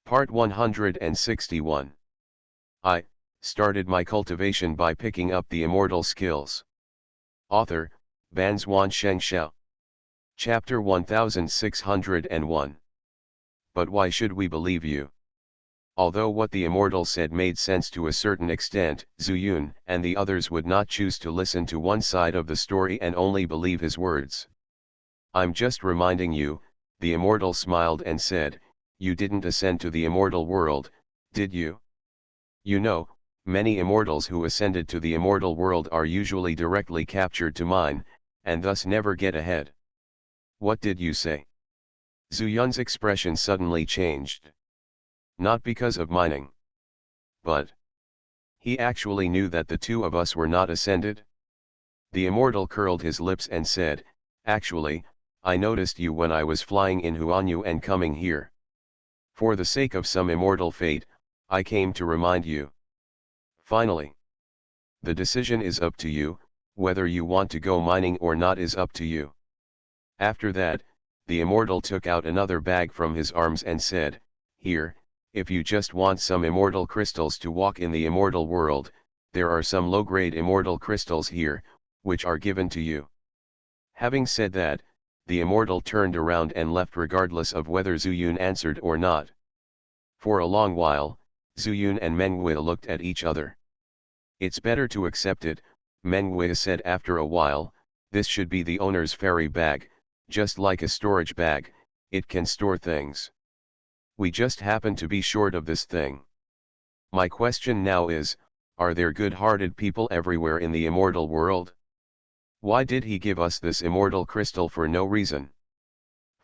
Part 161. I started my cultivation by picking up the immortal skills. Author, Banzuan Xianxia. Chapter 1601. But why should we believe you? Although what the immortal said made sense to a certain extent, Zuyun and the others would not choose to listen to one side of the story and only believe his words. I'm just reminding you, the immortal smiled and said, you didn't ascend to the immortal world, did you? You know, many immortals who ascended to the immortal world are usually directly captured to mine, and thus never get ahead. What did you say? Zuyun's expression suddenly changed. Not because of mining. But he actually knew that the two of us were not ascended? The immortal curled his lips and said, actually, I noticed you when I was flying in Huanyu and coming here. For the sake of some immortal fate, I came to remind you. Finally, the decision is up to you, whether you want to go mining or not is up to you. After that, the immortal took out another bag from his arms and said, here, if you just want some immortal crystals to walk in the immortal world, there are some low-grade immortal crystals here, which are given to you. Having said that, the immortal turned around and left regardless of whether Zuyun answered or not. For a long while, Zuyun and Mengwei looked at each other. It's better to accept it, Mengwei said after a while, this should be the owner's fairy bag, just like a storage bag, it can store things. We just happen to be short of this thing. My question now is, are there good-hearted people everywhere in the immortal world? Why did he give us this immortal crystal for no reason?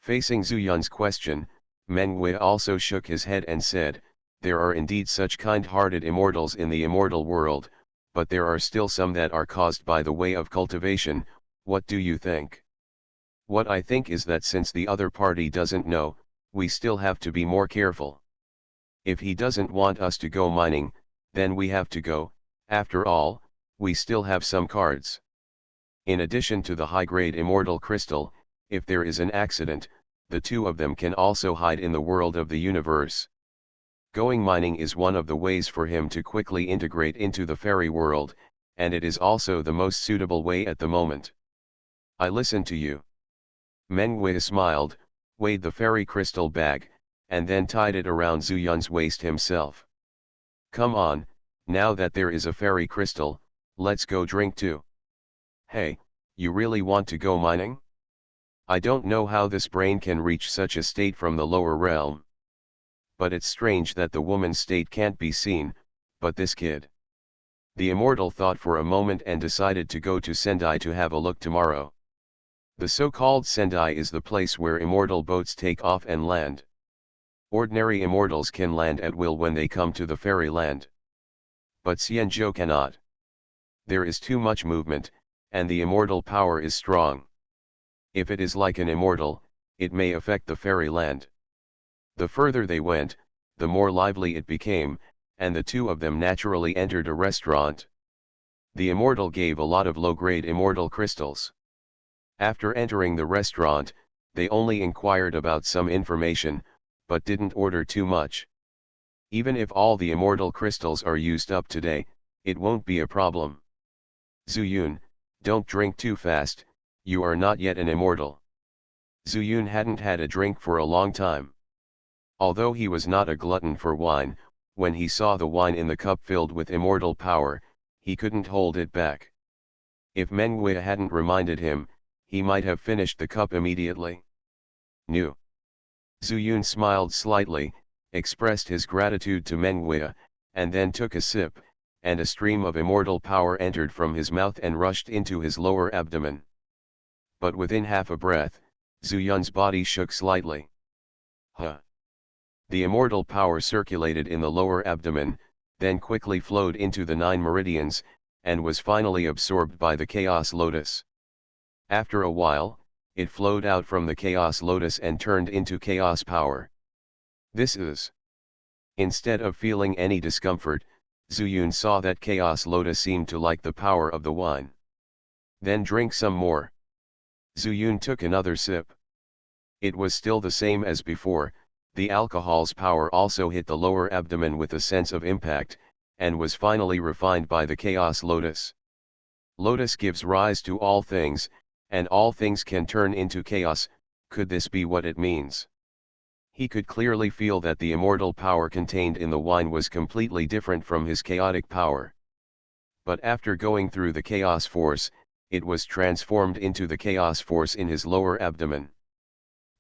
Facing Zuyun's question, Mengwei also shook his head and said, there are indeed such kind-hearted immortals in the immortal world, but there are still some that are caused by the way of cultivation. What do you think? What I think is that since the other party doesn't know, we still have to be more careful. If he doesn't want us to go mining, then we have to go, after all, we still have some cards. In addition to the high-grade immortal crystal, if there is an accident, the two of them can also hide in the world of the universe. Going mining is one of the ways for him to quickly integrate into the fairy world, and it is also the most suitable way at the moment. I listen to you. Mengwei smiled, weighed the fairy crystal bag, and then tied it around Zuyun's waist himself. Come on, now that there is a fairy crystal, let's go drink too. Hey, you really want to go mining? I don't know how this brain can reach such a state from the lower realm. But it's strange that the woman's state can't be seen, but this kid. The immortal thought for a moment and decided to go to Sendai to have a look tomorrow. The so-called Sendai is the place where immortal boats take off and land. Ordinary immortals can land at will when they come to the fairy land. But Xianxia cannot. There is too much movement, and the immortal power is strong. If it is like an immortal, it may affect the fairy land. The further they went, the more lively it became, and the two of them naturally entered a restaurant. The immortal gave a lot of low-grade immortal crystals. After entering the restaurant, they only inquired about some information, but didn't order too much. Even if all the immortal crystals are used up today, it won't be a problem. Zuyun, don't drink too fast, you are not yet an immortal. Zuyun hadn't had a drink for a long time. Although he was not a glutton for wine, when he saw the wine in the cup filled with immortal power, he couldn't hold it back. If Mengwei hadn't reminded him, he might have finished the cup immediately. Nu. Zuyun smiled slightly, expressed his gratitude to Mengwei, and then took a sip, and a stream of immortal power entered from his mouth and rushed into his lower abdomen. But within half a breath, Zuyun's body shook slightly. Huh. The immortal power circulated in the lower abdomen, then quickly flowed into the 9 meridians, and was finally absorbed by the Chaos Lotus. After a while, it flowed out from the Chaos Lotus and turned into Chaos Power. This is. Instead of feeling any discomfort, Zuyun saw that Chaos Lotus seemed to like the power of the wine. Then drink some more. Zuyun took another sip. It was still the same as before, The alcohol's power also hit the lower abdomen with a sense of impact, and was finally refined by the Chaos Lotus. Lotus gives rise to all things, and all things can turn into chaos. Could this be what it means? He could clearly feel that the immortal power contained in the wine was completely different from his chaotic power. But after going through the chaos force, it was transformed into the chaos force in his lower abdomen.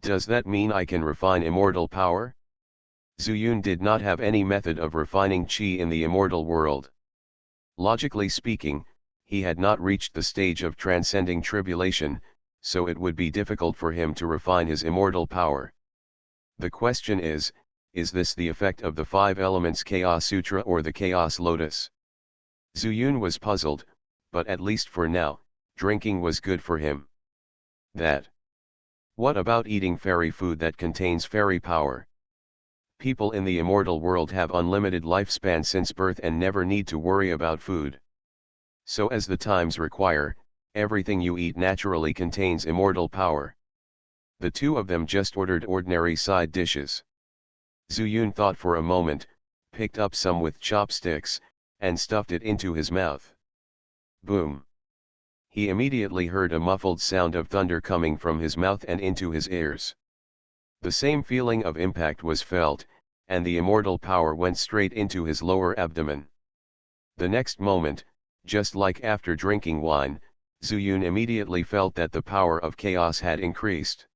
Does that mean I can refine immortal power? Zuyun did not have any method of refining qi in the immortal world. Logically speaking, he had not reached the stage of transcending tribulation, so it would be difficult for him to refine his immortal power. The question is this the effect of the 5 elements Chaos Sutra or the Chaos Lotus? Zuyun was puzzled, but at least for now, drinking was good for him. What about eating fairy food that contains fairy power? People in the immortal world have unlimited lifespan since birth and never need to worry about food. So as the times require, everything you eat naturally contains immortal power. The two of them just ordered ordinary side dishes. Zuyun thought for a moment, picked up some with chopsticks, and stuffed it into his mouth. Boom! He immediately heard a muffled sound of thunder coming from his mouth and into his ears. The same feeling of impact was felt, and the immortal power went straight into his lower abdomen. The next moment, just like after drinking wine, Zuyun immediately felt that the power of chaos had increased.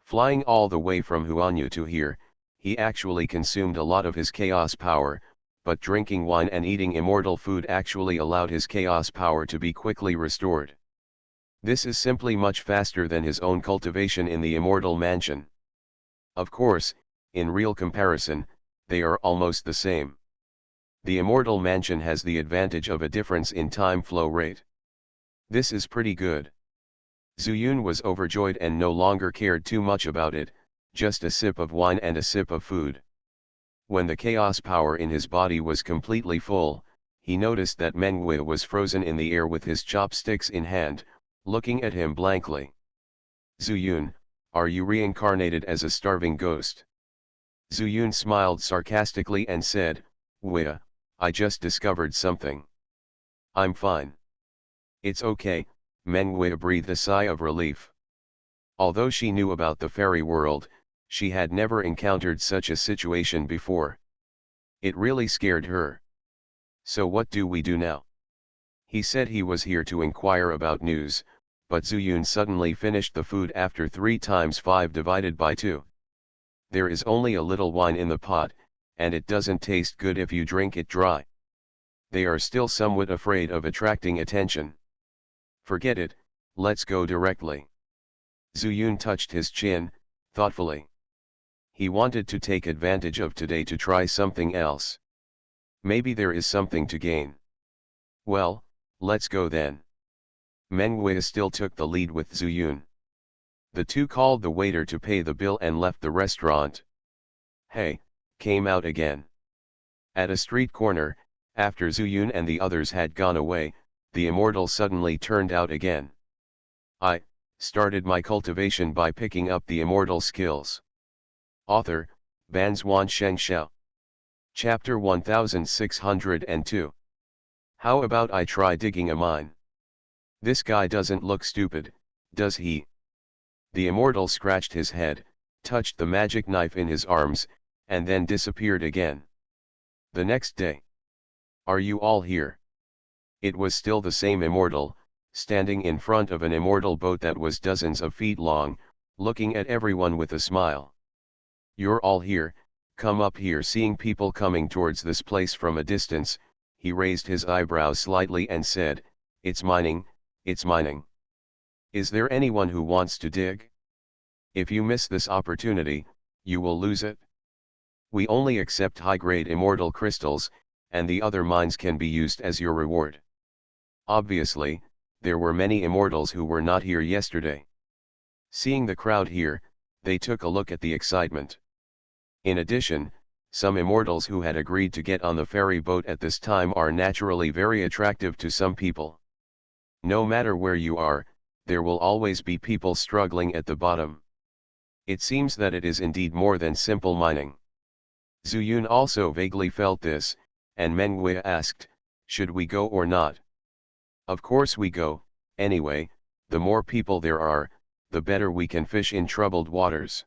Flying all the way from Huanyu to here, he actually consumed a lot of his chaos power, but drinking wine and eating immortal food actually allowed his chaos power to be quickly restored. This is simply much faster than his own cultivation in the immortal mansion. Of course, in real comparison, they are almost the same. The immortal mansion has the advantage of a difference in time flow rate. This is pretty good. Zuyun was overjoyed and no longer cared too much about it, just a sip of wine and a sip of food. When the chaos power in his body was completely full, he noticed that Menghui was frozen in the air with his chopsticks in hand, looking at him blankly. Zuyun, are you reincarnated as a starving ghost? Zuyun smiled sarcastically and said, Wei, I just discovered something. I'm fine. It's okay, Menghui breathed a sigh of relief. Although she knew about the fairy world, she had never encountered such a situation before. It really scared her. So what do we do now? He said he was here to inquire about news, but Zuyun suddenly finished the food after 3 times 5 divided by 2. There is only a little wine in the pot, and it doesn't taste good if you drink it dry. They are still somewhat afraid of attracting attention. Forget it, let's go directly. Zuyun touched his chin, thoughtfully. He wanted to take advantage of today to try something else. Maybe there is something to gain. Well, let's go then. Menghui still took the lead with Zuyun. The two called the waiter to pay the bill and left the restaurant. Hey, came out again. At a street corner, after Zuyun and the others had gone away, the immortal suddenly turned out again. I started my cultivation by picking up the immortal skills. Author, Banzhuan Xianxia. Chapter 1602. How about I try digging a mine? This guy doesn't look stupid, does he? The immortal scratched his head, touched the magic knife in his arms, and then disappeared again. The next day. Are you all here? It was still the same immortal, standing in front of an immortal boat that was dozens of feet long, looking at everyone with a smile. You're all here, come up here. Seeing people coming towards this place from a distance, he raised his eyebrows slightly and said, It's mining, it's mining. Is there anyone who wants to dig? If you miss this opportunity, you will lose it. We only accept high-grade immortal crystals, and the other mines can be used as your reward. Obviously, there were many immortals who were not here yesterday. Seeing the crowd here, they took a look at the excitement. In addition, some immortals who had agreed to get on the ferry boat at this time are naturally very attractive to some people. No matter where you are, there will always be people struggling at the bottom. It seems that it is indeed more than simple mining. Zuyun also vaguely felt this, and Mengwei asked, should we go or not? Of course we go, anyway, the more people there are, the better we can fish in troubled waters.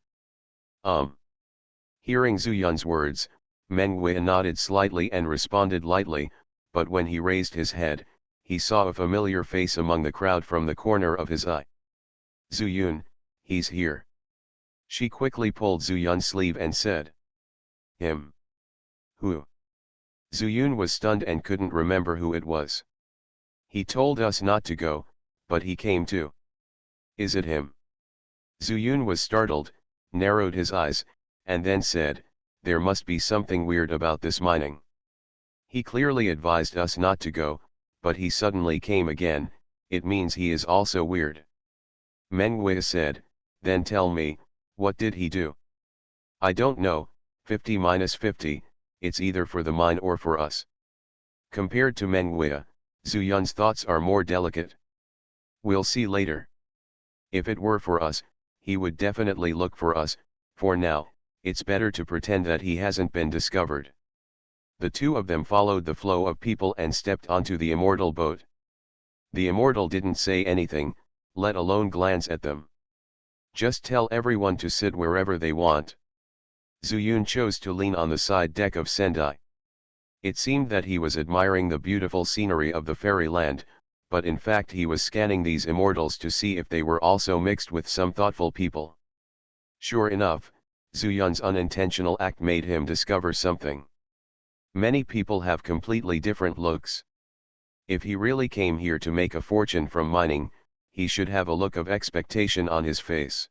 Hearing Zuyun's words, Mengwei nodded slightly and responded lightly, but when he raised his head, he saw a familiar face among the crowd from the corner of his eye. Zuyun, he's here. She quickly pulled Zuyun's sleeve and said. Him? Who? Zuyun was stunned and couldn't remember who it was. He told us not to go, but he came too. Is it him? Zuyun was startled, narrowed his eyes, and then said, there must be something weird about this mining. He clearly advised us not to go, but he suddenly came again, it means he is also weird. Mengwei said, then tell me, what did he do? I don't know, 50-50, it's either for the mine or for us. Compared to Mengwei, Zuyun's thoughts are more delicate. We'll see later. If it were for us, he would definitely look for us, for now, it's better to pretend that he hasn't been discovered. The two of them followed the flow of people and stepped onto the immortal boat. The immortal didn't say anything, let alone glance at them. Just tell everyone to sit wherever they want. Zuyun chose to lean on the side deck of Sendai. It seemed that he was admiring the beautiful scenery of the fairyland, but in fact he was scanning these immortals to see if they were also mixed with some thoughtful people. Sure enough, Zuyun's unintentional act made him discover something. Many people have completely different looks. If he really came here to make a fortune from mining, he should have a look of expectation on his face.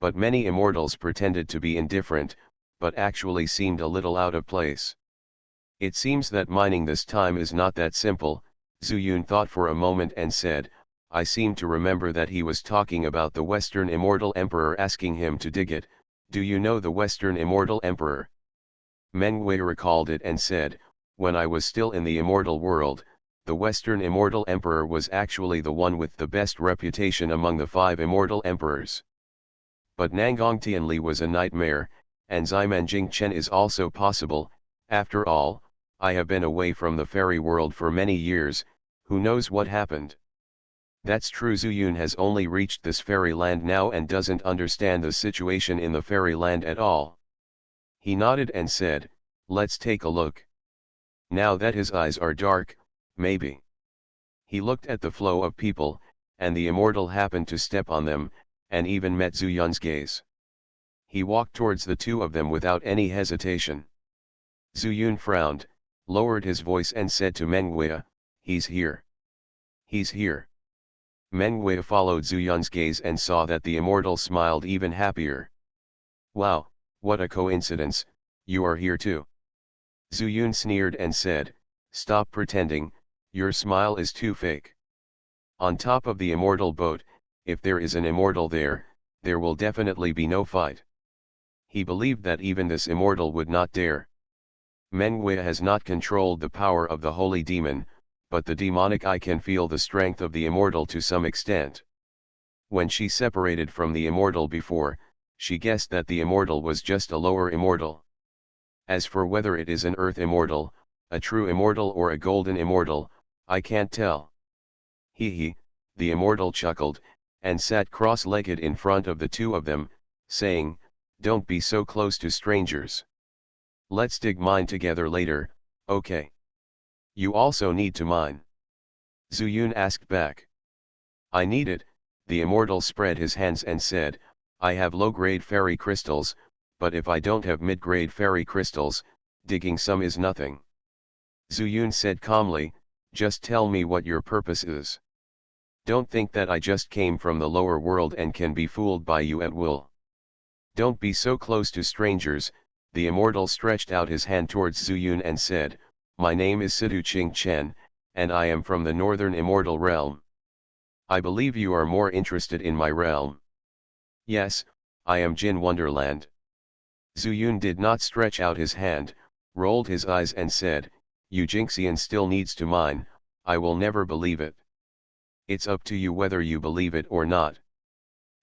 But many immortals pretended to be indifferent, but actually seemed a little out of place. It seems that mining this time is not that simple, Zuyun thought for a moment and said, I seem to remember that he was talking about the Western Immortal Emperor asking him to dig it. Do you know the Western Immortal Emperor? Mengwei recalled it and said, when I was still in the immortal world, the Western Immortal Emperor was actually the one with the best reputation among the 5 immortal emperors. But Nangang Tianli was a nightmare, and Ximen Jingchen is also possible. After all, I have been away from the fairy world for many years, who knows what happened? That's true. Zuyun has only reached this fairyland now and doesn't understand the situation in the fairyland at all. He nodded and said, let's take a look. Now that his eyes are dark, maybe. He looked at the flow of people, and the immortal happened to step on them, and even met Zuyun's gaze. He walked towards the two of them without any hesitation. Zuyun frowned, lowered his voice and said to Mengwei, he's here. He's here. Mengwei followed Zuyun's gaze and saw that the immortal smiled even happier. Wow, what a coincidence, you are here too. Zuyun sneered and said, stop pretending, your smile is too fake. On top of the immortal boat, if there is an immortal there will definitely be no fight. He believed that even this immortal would not dare. Mengwei has not controlled the power of the holy demon, but the demonic eye can feel the strength of the immortal to some extent. When she separated from the immortal before, she guessed that the immortal was just a lower immortal. As for whether it is an earth immortal, a true immortal or a golden immortal, I can't tell. He, the immortal chuckled, and sat cross-legged in front of the two of them, saying, don't be so close to strangers. Let's dig mine together later, okay? You also need to mine. Zuyun asked back. I need it, the immortal spread his hands and said, I have low-grade fairy crystals, but if I don't have mid-grade fairy crystals, digging some is nothing. Zuyun said calmly, just tell me what your purpose is. Don't think that I just came from the lower world and can be fooled by you at will. Don't be so close to strangers, the immortal stretched out his hand towards Zuyun and said, my name is Sidu Ching Chen, and I am from the northern immortal realm. I believe you are more interested in my realm. Yes, I am Jin Wonderland. Zuyun did not stretch out his hand, rolled his eyes and said, you Jinxian still needs to mine, I will never believe it. It's up to you whether you believe it or not.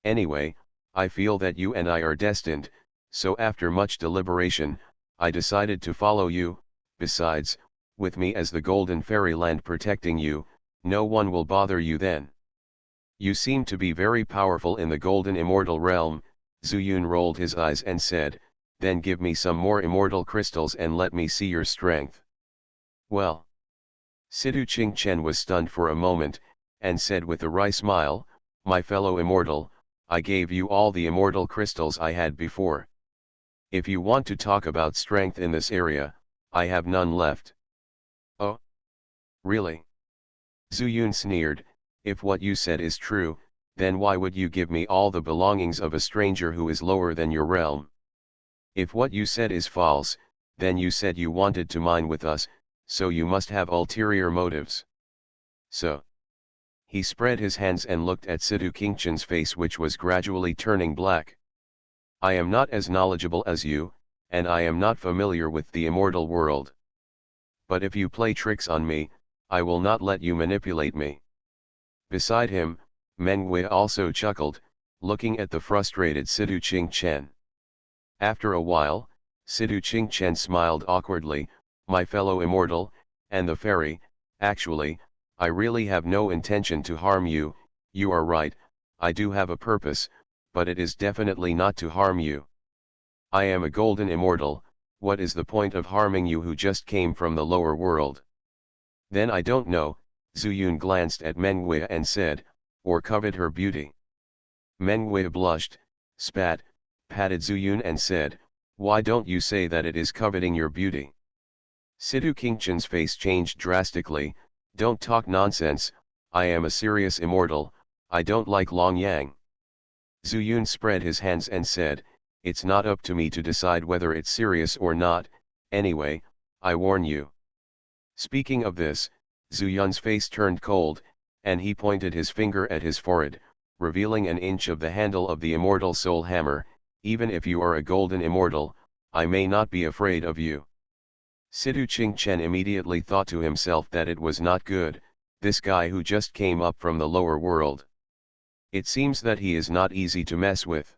Anyway, I feel that you and I are destined, so after much deliberation, I decided to follow you. Besides, with me as the golden fairyland protecting you, no one will bother you then. You seem to be very powerful in the golden immortal realm. Zuyun rolled his eyes and said, then give me some more immortal crystals and let me see your strength. Well. Sidu Qingchen was stunned for a moment, and said with a wry smile, my fellow immortal, I gave you all the immortal crystals I had before. If you want to talk about strength in this area, I have none left. Oh? Really? Zuyun sneered, if what you said is true, then why would you give me all the belongings of a stranger who is lower than your realm? If what you said is false, then you said you wanted to mine with us, so you must have ulterior motives. So. He spread his hands and looked at Sidu Qingchen's face, which was gradually turning black. I am not as knowledgeable as you, and I am not familiar with the immortal world. But if you play tricks on me, I will not let you manipulate me. Beside him, Meng Wei also chuckled, looking at the frustrated Sidu Qingchen. After a while, Sidu Qingchen smiled awkwardly, my fellow immortal, and the fairy, actually, I really have no intention to harm you. You are right, I do have a purpose, but it is definitely not to harm you. I am a golden immortal, what is the point of harming you who just came from the lower world? Then I don't know, Zuyun glanced at Meng Wei and said, or covet her beauty. Meng Wei blushed, spat, patted Zuyun and said, why don't you say that it is coveting your beauty? Sidu Qingchen's face changed drastically, don't talk nonsense, I am a serious immortal, I don't like Long Yang. Zuyun spread his hands and said, it's not up to me to decide whether it's serious or not, anyway, I warn you. Speaking of this, Zuyun's face turned cold, and he pointed his finger at his forehead, revealing an inch of the handle of the immortal soul hammer, even if you are a golden immortal, I may not be afraid of you. Sidu Qingchen immediately thought to himself that it was not good, this guy who just came up from the lower world. It seems that he is not easy to mess with.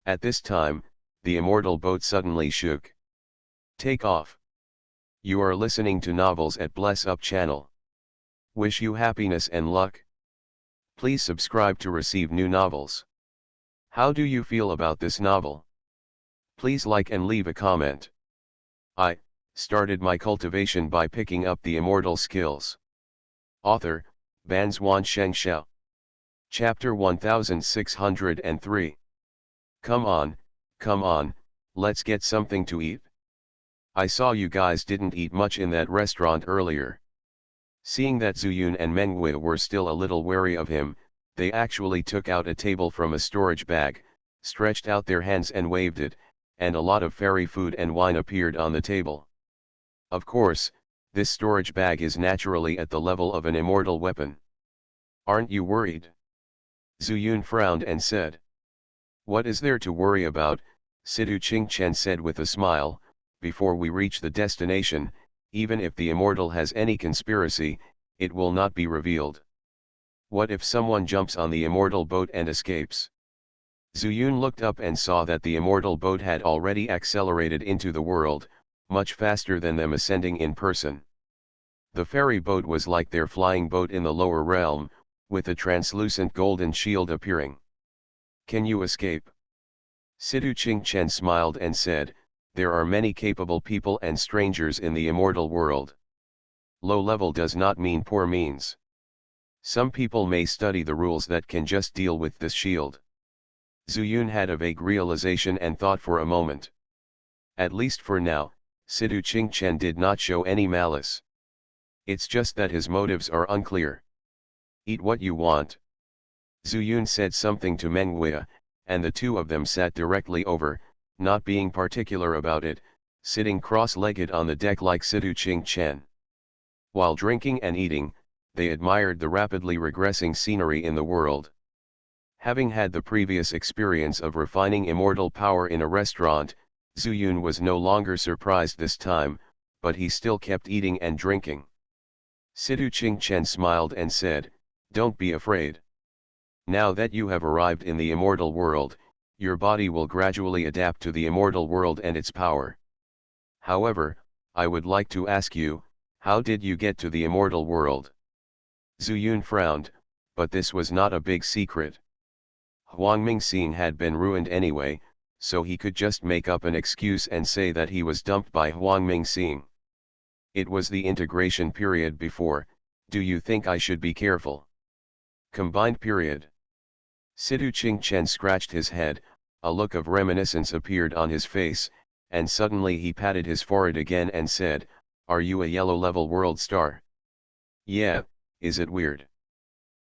At this time, the immortal boat suddenly shook. Take off. You are listening to novels at Bless Up channel. Wish you happiness and luck. Please subscribe to receive new novels. How do you feel about this novel? Please like and leave a comment. I started my cultivation by picking up the immortal skills. Author, Banzuan Xianxia. Chapter 1603. Come on, let's get something to eat. I saw you guys didn't eat much in that restaurant earlier. Seeing that Zuyun and Meng Wei were still a little wary of him, they actually took out a table from a storage bag, stretched out their hands and waved it, and a lot of fairy food and wine appeared on the table. Of course, this storage bag is naturally at the level of an immortal weapon. Aren't you worried? Zuyun frowned and said. What is there to worry about? Sidu Qingchen said with a smile, before we reach the destination, even if the immortal has any conspiracy, it will not be revealed. What if someone jumps on the immortal boat and escapes? Zuyun looked up and saw that the immortal boat had already accelerated into the world, much faster than them ascending in person. The fairy boat was like their flying boat in the lower realm, with a translucent golden shield appearing. Can you escape? Sidu Qingchen smiled and said, there are many capable people and strangers in the immortal world. Low level does not mean poor means. Some people may study the rules that can just deal with this shield. Zuyun had a vague realization and thought for a moment. At least for now, Sidu Qingchen did not show any malice. It's just that his motives are unclear. Eat what you want. Zuyun said something to Meng Wei, and the two of them sat directly over, not being particular about it, sitting cross-legged on the deck like Sidu Qingchen. While drinking and eating, they admired the rapidly regressing scenery in the world. Having had the previous experience of refining immortal power in a restaurant, Zuyun was no longer surprised this time, but he still kept eating and drinking. Sidu Qingchen smiled and said, don't be afraid. Now that you have arrived in the immortal world, Your body will gradually adapt to the immortal world and its power. However, I would like to ask you, how did you get to the immortal world? Zuyun frowned, but this was not a big secret. Huang Mingxing had been ruined anyway, so he could just make up an excuse and say that he was dumped by Huang Mingxing. It was the integration period before. Do you think I should be careful? Combined period. Sidu Qingchen scratched his head, a look of reminiscence appeared on his face, and suddenly he patted his forehead again and said, "Are you a yellow level world star?" "Yeah, is it weird?"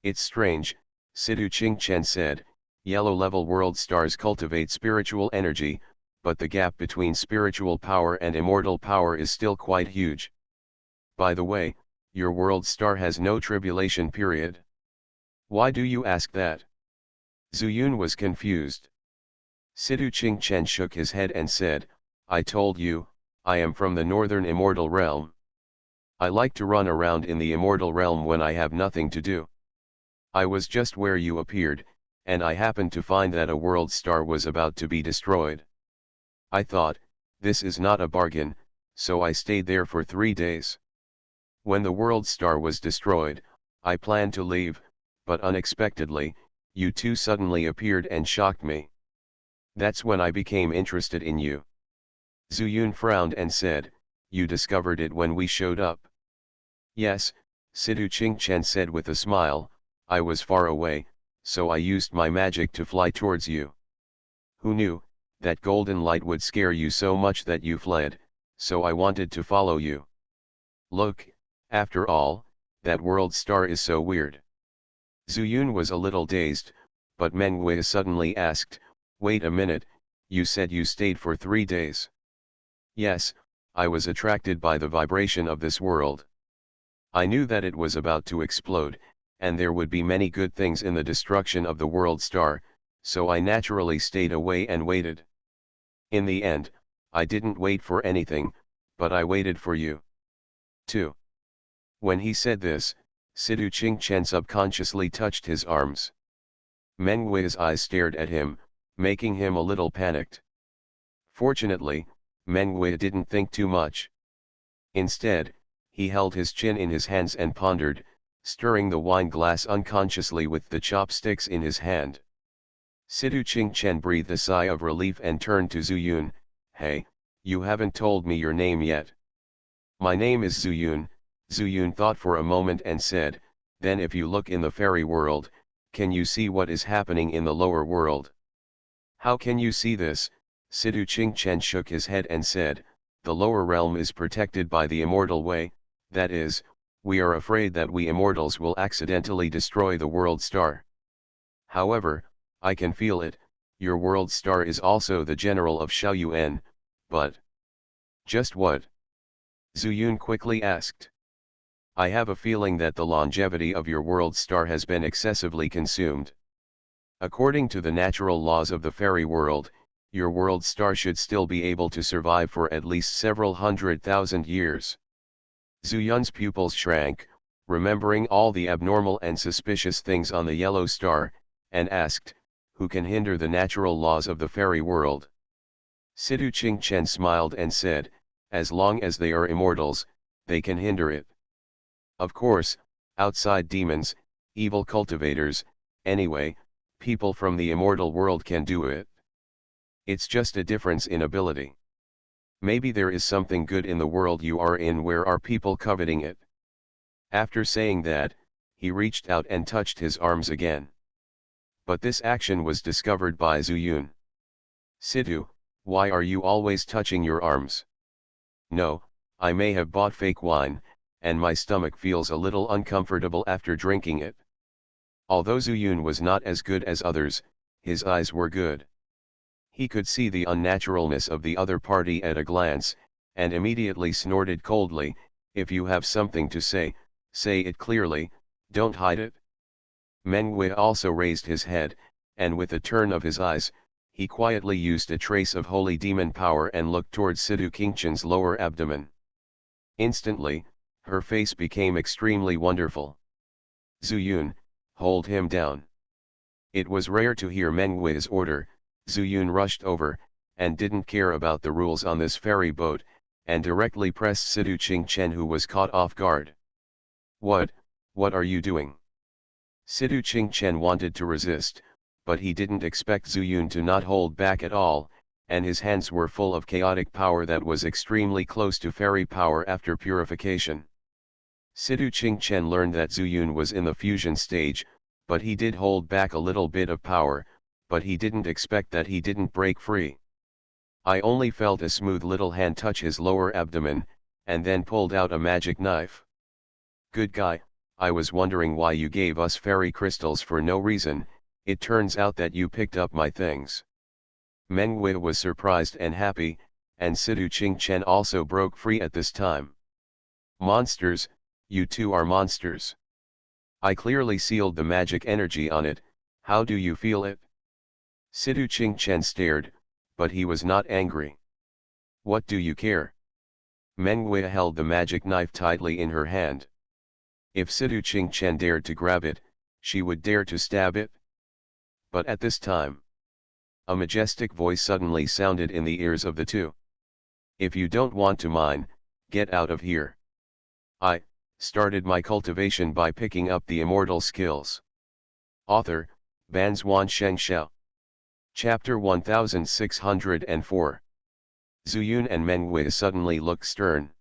"It's strange," Sidu Qingchen said. "Yellow level world stars cultivate spiritual energy, but the gap between spiritual power and immortal power is still quite huge. By the way, your world star has no tribulation period." "Why do you ask that?" Zuyun was confused. Sidu Qingchen shook his head and said, "I told you, I am from the northern immortal realm. I like to run around in the immortal realm when I have nothing to do. I was just where you appeared, and I happened to find that a world star was about to be destroyed. I thought, this is not a bargain, so I stayed there for 3 days. When the world star was destroyed, I planned to leave, but unexpectedly, you two suddenly appeared and shocked me. That's when I became interested in you." Zuyun frowned and said, "You discovered it when we showed up?" "Yes," Sidu Qingchen said with a smile, "I was far away, so I used my magic to fly towards you. Who knew, that golden light would scare you so much that you fled, so I wanted to follow you. Look, after all, that world star is so weird." Zuyun was a little dazed, but Meng Wei suddenly asked, "Wait a minute, you said you stayed for 3 days." "Yes, I was attracted by the vibration of this world. I knew that it was about to explode, and there would be many good things in the destruction of the world star, so I naturally stayed away and waited. In the end, I didn't wait for anything, but I waited for you. Too." When he said this, Sidu Qingchen subconsciously touched his arms. Meng Wei's eyes stared at him, making him a little panicked. Fortunately, Meng Wei didn't think too much. Instead, he held his chin in his hands and pondered, stirring the wine glass unconsciously with the chopsticks in his hand. Sidu Qingchen breathed a sigh of relief and turned to Zuyun. "Hey, you haven't told me your name yet." "My name is Zuyun." Zuyun thought for a moment and said, "Then if you look in the fairy world, can you see what is happening in the lower world?" "How can you see this?" Sidu Qingchen shook his head and said, "The lower realm is protected by the immortal way, that is, we are afraid that we immortals will accidentally destroy the world star. However, I can feel it, your world star is also the general of Shaoyuan, but..." "Just what?" Zuyun quickly asked. "I have a feeling that the longevity of your world star has been excessively consumed. According to the natural laws of the fairy world, your world star should still be able to survive for at least several 100,000 years." Zuyun's pupils shrank, remembering all the abnormal and suspicious things on the yellow star, and asked, "Who can hinder the natural laws of the fairy world?" Sidu Qingchen smiled and said, "As long as they are immortals, they can hinder it. Of course, outside demons, evil cultivators, anyway, people from the immortal world can do it. It's just a difference in ability. Maybe there is something good in the world you are in where are people coveting it." After saying that, he reached out and touched his arms again. But this action was discovered by Zuyun. "Sidu, why are you always touching your arms?" "No, I may have bought fake wine, and my stomach feels a little uncomfortable after drinking it." Although Zuyun was not as good as others, his eyes were good. He could see the unnaturalness of the other party at a glance, and immediately snorted coldly, "If you have something to say, say it clearly, don't hide it." Meng Wei also raised his head, and with a turn of his eyes, he quietly used a trace of holy demon power and looked towards Sidu Qingchen's lower abdomen. Instantly, her face became extremely wonderful. "Zuyun, hold him down." It was rare to hear Meng Wei's order. Zuyun rushed over, and didn't care about the rules on this ferry boat, and directly pressed Sidu Qingchen, who was caught off guard. What are you doing? Sidu Qingchen wanted to resist, but he didn't expect Zuyun to not hold back at all, and his hands were full of chaotic power that was extremely close to fairy power after purification. Sidu Qingchen learned that Zuyun was in the fusion stage, but he did hold back a little bit of power, but he didn't expect that he didn't break free. I only felt a smooth little hand touch his lower abdomen, and then pulled out a magic knife. Good guy, I was wondering why you gave us fairy crystals for no reason. It turns out that you picked up my things. Meng Wei was surprised and happy, and Sidu Qingchen also broke free at this time. Monsters, you two are monsters. I clearly sealed the magic energy on it. How do you feel it? Sidu Qingchen stared, but he was not angry. What do you care? Meng Wei held the magic knife tightly in her hand. If Sidu Qingchen dared to grab it, she would dare to stab it. But at this time, a majestic voice suddenly sounded in the ears of the two. If you don't want to mine, get out of here. I started my cultivation by picking up the immortal skills. Author, Banzuan Xianxia. Chapter 1604. Zuyun and Meng Wei suddenly looked stern.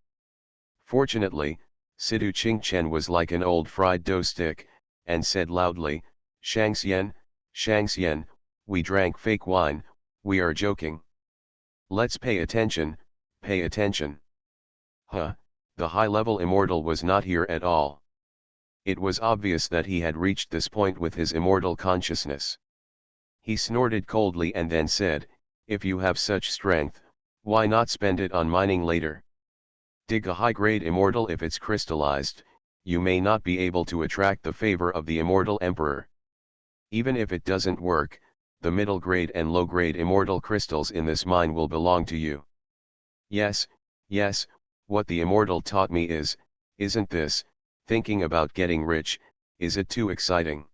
Fortunately, Sidu Qingchen was like an old fried dough stick, and said loudly, Xianxian, Xianxian, we drank fake wine, we are joking. Let's pay attention, pay attention. Huh, the high-level immortal was not here at all. It was obvious that he had reached this point with his immortal consciousness. He snorted coldly and then said, if you have such strength, why not spend it on mining later? Dig a high-grade immortal. If it's crystallized, you may not be able to attract the favor of the immortal emperor. Even if it doesn't work, the middle-grade and low-grade immortal crystals in this mine will belong to you. Yes, yes, what the immortal taught me isn't this, thinking about getting rich, is it too exciting?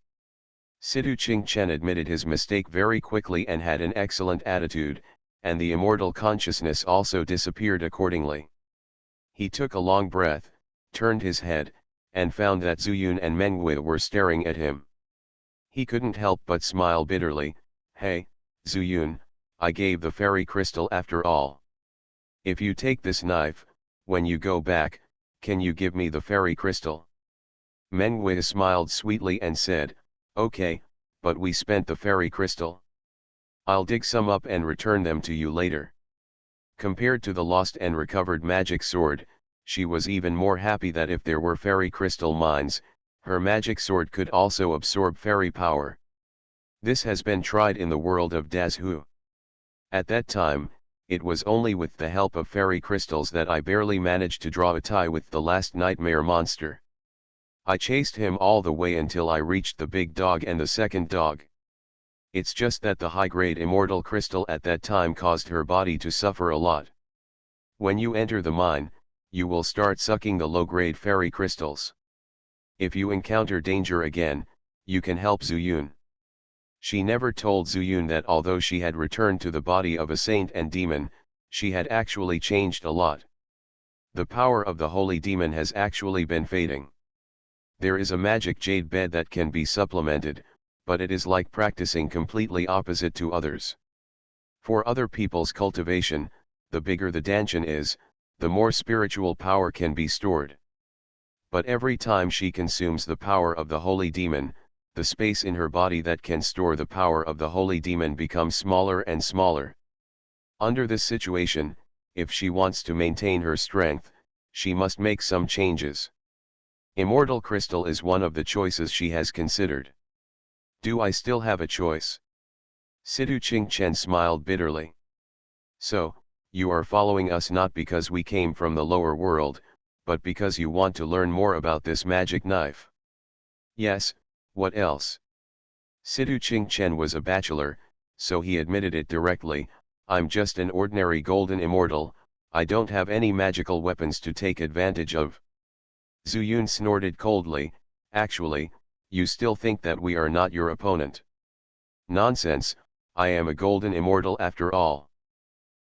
Sidu Qingchen admitted his mistake very quickly and had an excellent attitude, and the immortal consciousness also disappeared accordingly. He took a long breath, turned his head, and found that Zuyun and Meng Wei were staring at him. He couldn't help but smile bitterly. Hey, Zuyun, I gave the fairy crystal after all. If you take this knife, when you go back, can you give me the fairy crystal? Meng Wei smiled sweetly and said, okay, but we spent the fairy crystal. I'll dig some up and return them to you later. Compared to the lost and recovered magic sword, she was even more happy that if there were fairy crystal mines, her magic sword could also absorb fairy power. This has been tried in the world of Dazhu. At that time, it was only with the help of fairy crystals that I barely managed to draw a tie with the last nightmare monster. I chased him all the way until I reached the big dog and the second dog. It's just that the high-grade immortal crystal at that time caused her body to suffer a lot. When you enter the mine, you will start sucking the low-grade fairy crystals. If you encounter danger again, you can help Zuyun. She never told Zuyun that although she had returned to the body of a saint and demon, she had actually changed a lot. The power of the holy demon has actually been fading. There is a magic jade bed that can be supplemented, but it is like practicing completely opposite to others. For other people's cultivation, the bigger the dungeon is, the more spiritual power can be stored. But every time she consumes the power of the holy demon, the space in her body that can store the power of the holy demon becomes smaller and smaller. Under this situation, if she wants to maintain her strength, she must make some changes. Immortal crystal is one of the choices she has considered. Do I still have a choice? Sidu Qingchen smiled bitterly. So, you are following us not because we came from the lower world, but because you want to learn more about this magic knife. Yes, what else? Sidu Qingchen was a bachelor, so he admitted it directly. I'm just an ordinary golden immortal, I don't have any magical weapons to take advantage of. Zuyun snorted coldly. Actually, you still think that we are not your opponent. Nonsense, I am a golden immortal after all.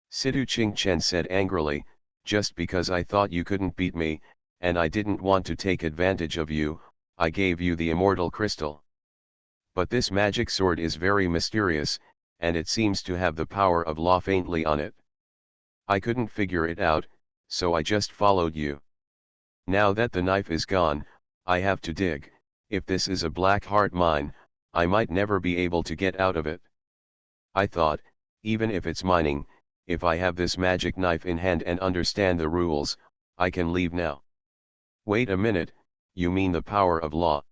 Situ Qingchen said angrily, just because I thought you couldn't beat me, and I didn't want to take advantage of you, I gave you the immortal crystal. But this magic sword is very mysterious, and it seems to have the power of law faintly on it. I couldn't figure it out, so I just followed you. Now that the knife is gone, I have to dig. If this is a black heart mine, I might never be able to get out of it. I thought, even if it's mining, if I have this magic knife in hand and understand the rules, I can leave now. Wait a minute, you mean the power of law?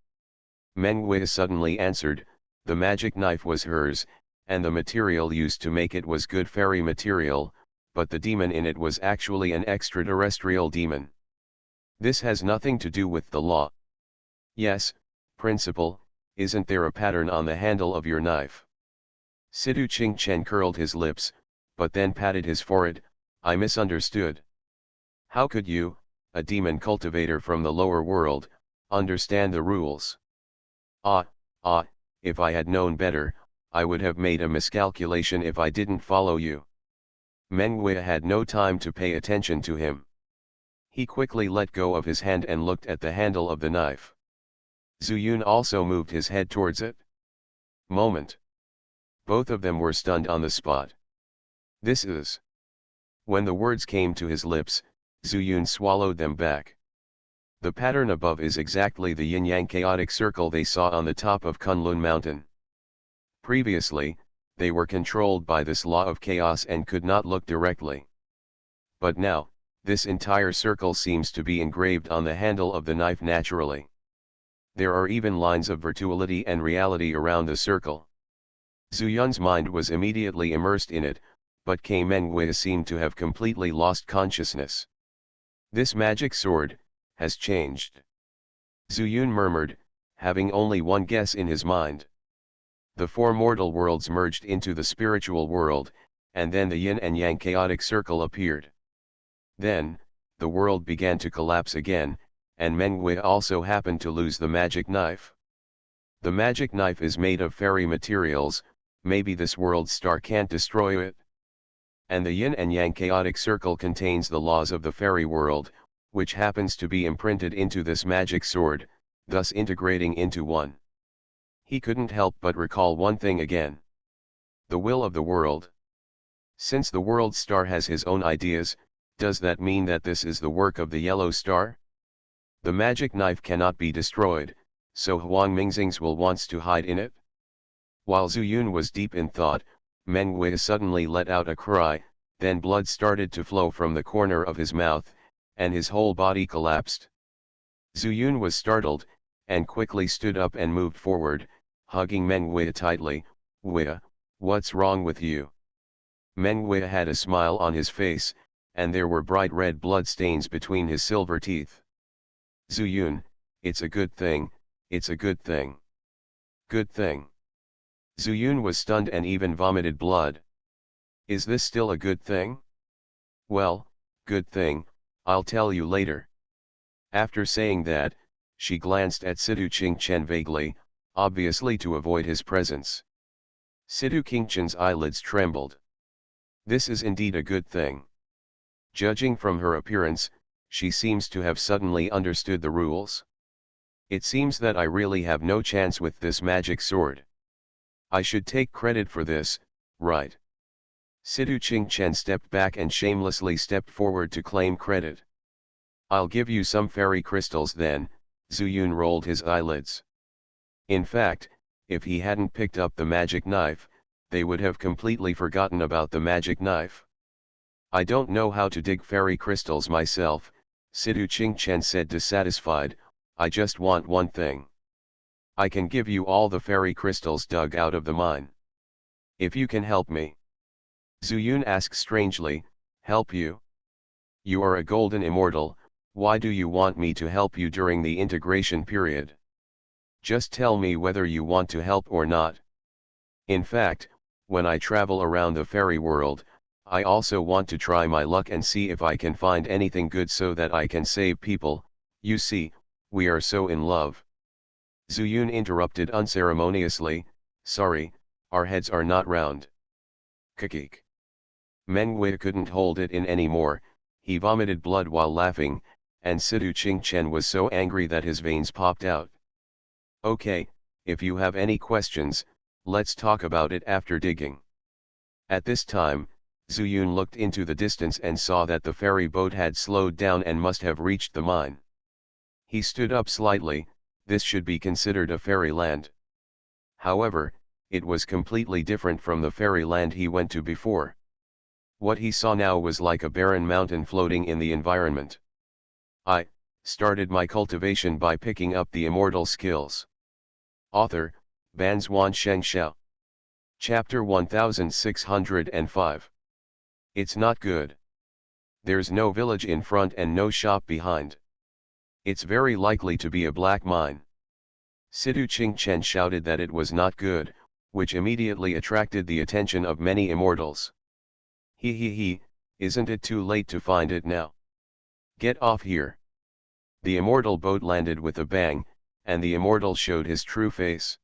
Meng Wei suddenly answered, the magic knife was hers, and the material used to make it was good fairy material, but the demon in it was actually an extraterrestrial demon. This has nothing to do with the law. Yes, principal, isn't there a pattern on the handle of your knife? Situ Qingchen curled his lips, but then patted his forehead. I misunderstood. How could you, a demon cultivator from the lower world, understand the rules? If I had known better, I would have made a miscalculation if I didn't follow you. Meng Wei had no time to pay attention to him. He quickly let go of his hand and looked at the handle of the knife. Zhu Yun also moved his head towards it. Moment. Both of them were stunned on the spot. This is... When the words came to his lips, Zhu Yun swallowed them back. The pattern above is exactly the yin-yang chaotic circle they saw on the top of Kunlun Mountain. Previously, they were controlled by this law of chaos and could not look directly. But now, this entire circle seems to be engraved on the handle of the knife naturally. There are even lines of virtuality and reality around the circle. Zhu Yun's mind was immediately immersed in it, but Meng Wei seemed to have completely lost consciousness. This magic sword has changed. Zhu Yun murmured, having only one guess in his mind. The four mortal worlds merged into the spiritual world, and then the yin and yang chaotic circle appeared. Then, the world began to collapse again, and Meng Wei also happened to lose the magic knife. The magic knife is made of fairy materials, maybe this world star can't destroy it. And the yin and yang chaotic circle contains the laws of the fairy world, which happens to be imprinted into this magic sword, thus integrating into one. He couldn't help but recall one thing again. The will of the world. Since the world star has his own ideas, does that mean that this is the work of the yellow star? The magic knife cannot be destroyed, so Huang Mingxing's will wants to hide in it? While Zhu Yun was deep in thought, Meng Wei suddenly let out a cry, then blood started to flow from the corner of his mouth, and his whole body collapsed. Zhu Yun was startled, and quickly stood up and moved forward, hugging Meng Wei tightly. Wei, what's wrong with you? Meng Wei had a smile on his face, and there were bright red blood stains between his silver teeth. Zhu Yun, it's a good thing, it's a good thing. Good thing. Zhu Yun was stunned and even vomited blood. Is this still a good thing? Well, good thing, I'll tell you later. After saying that, she glanced at Situ Qingchen vaguely, obviously to avoid his presence. Situ Qingchen's eyelids trembled. This is indeed a good thing. Judging from her appearance, she seems to have suddenly understood the rules. It seems that I really have no chance with this magic sword. I should take credit for this, right? Situ Qingchen stepped back and shamelessly stepped forward to claim credit. I'll give you some fairy crystals then. Zhu Yun rolled his eyelids. In fact, if he hadn't picked up the magic knife, they would have completely forgotten about the magic knife. I don't know how to dig fairy crystals myself, Situ Qingchen said dissatisfied. I just want one thing. I can give you all the fairy crystals dug out of the mine. If you can help me. Zhu Yun asked strangely, help you? You are a golden immortal, why do you want me to help you during the integration period? Just tell me whether you want to help or not. In fact, when I travel around the fairy world, I also want to try my luck and see if I can find anything good so that I can save people. You see, we are so in love. Zhu Yun interrupted unceremoniously, sorry, Our heads are not round. Kikik. Mengwei couldn't hold it in anymore, he vomited blood while laughing, and Sidu Ching-chen was so angry that his veins popped out. Okay, if you have any questions, let's talk about it after digging. At this time, Zuyun looked into the distance and saw that the ferry boat had slowed down and must have reached the mine. He stood up slightly, this should be considered a fairyland. However, it was completely different from the fairyland he went to before. What he saw now was like a barren mountain floating in the environment. I started my cultivation by picking up the immortal skills. Author, Banzuan Xianxia. Chapter 1605. It's not good. There's no village in front and no shop behind. It's very likely to be a black mine. Sidu Ching-chen shouted that it was not good, which immediately attracted the attention of many immortals. He, isn't it too late to find it now? Get off here. The immortal boat landed with a bang, and the immortal showed his true face.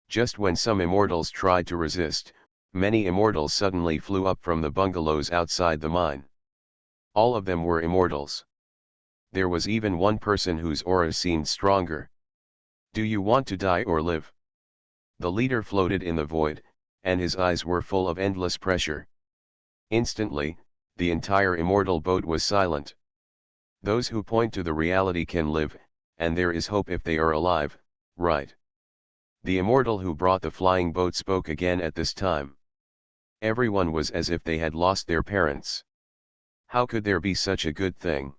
Just when some immortals tried to resist, many immortals suddenly flew up from the bungalows outside the mine. All of them were immortals. There was even one person whose aura seemed stronger. Do you want to die or live? The leader floated in the void, and his eyes were full of endless pressure. Instantly, the entire immortal boat was silent. Those who point to the reality can live, and there is hope if they are alive, right? The immortal who brought the flying boat spoke again at this time. Everyone was as if they had lost their parents. How could there be such a good thing?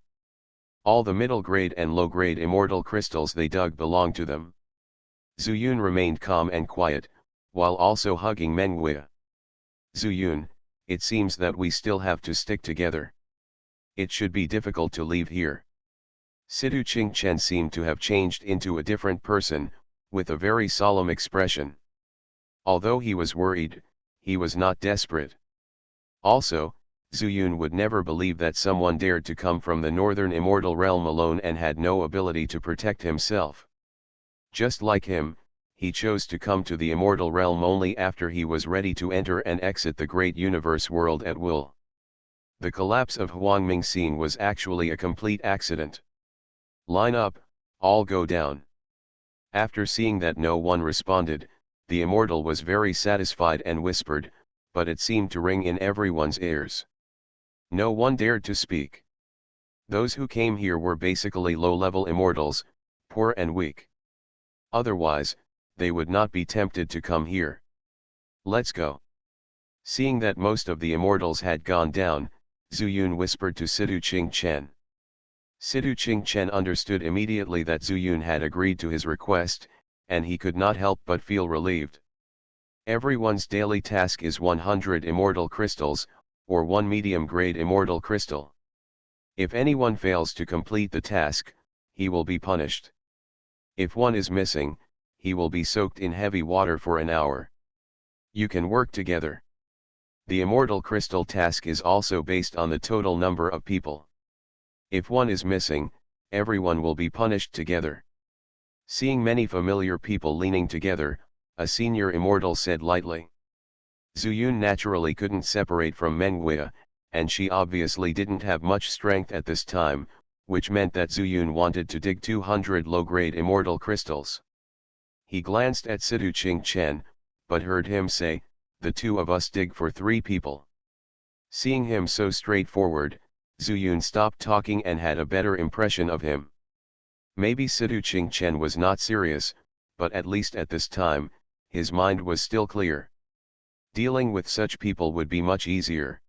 All the middle-grade and low-grade immortal crystals they dug belonged to them. Zuyun remained calm and quiet, while also hugging Mengwei. Zuyun, it seems that we still have to stick together. It should be difficult to leave here. Sidu Ching-chen seemed to have changed into a different person, with a very solemn expression. Although he was worried, he was not desperate. Also, Zuyun would never believe that someone dared to come from the northern immortal realm alone and had no ability to protect himself. Just like him, he chose to come to the immortal realm only after he was ready to enter and exit the great universe world at will. The collapse of Huangming scene was actually a complete accident. Line up, all go down. After seeing that no one responded, the immortal was very satisfied and whispered, but it seemed to ring in everyone's ears. No one dared to speak. Those who came here were basically low-level immortals, poor and weak. Otherwise, they would not be tempted to come here. Let's go. Seeing that most of the immortals had gone down, Zuyun whispered to Sidu Ching-chen. Sidu Ching-chen understood immediately that Zuyun had agreed to his request, and he could not help but feel relieved. Everyone's daily task is 100 immortal crystals, or 1 medium-grade immortal crystal. If anyone fails to complete the task, he will be punished. If one is missing, he will be soaked in heavy water for an hour. You can work together. The immortal crystal task is also based on the total number of people. If one is missing, everyone will be punished together. Seeing many familiar people leaning together, a senior immortal said lightly. Zuyun naturally couldn't separate from Mengwei, and she obviously didn't have much strength at this time, which meant that Zuyun wanted to dig 200 low-grade immortal crystals. He glanced at Sidu Ching-chen, but heard him say, "The two of us dig for 3 people." Seeing him so straightforward, Zuyun stopped talking and had a better impression of him. Maybe Sidu Ching-chen was not serious, but at least at this time, his mind was still clear. Dealing with such people would be much easier.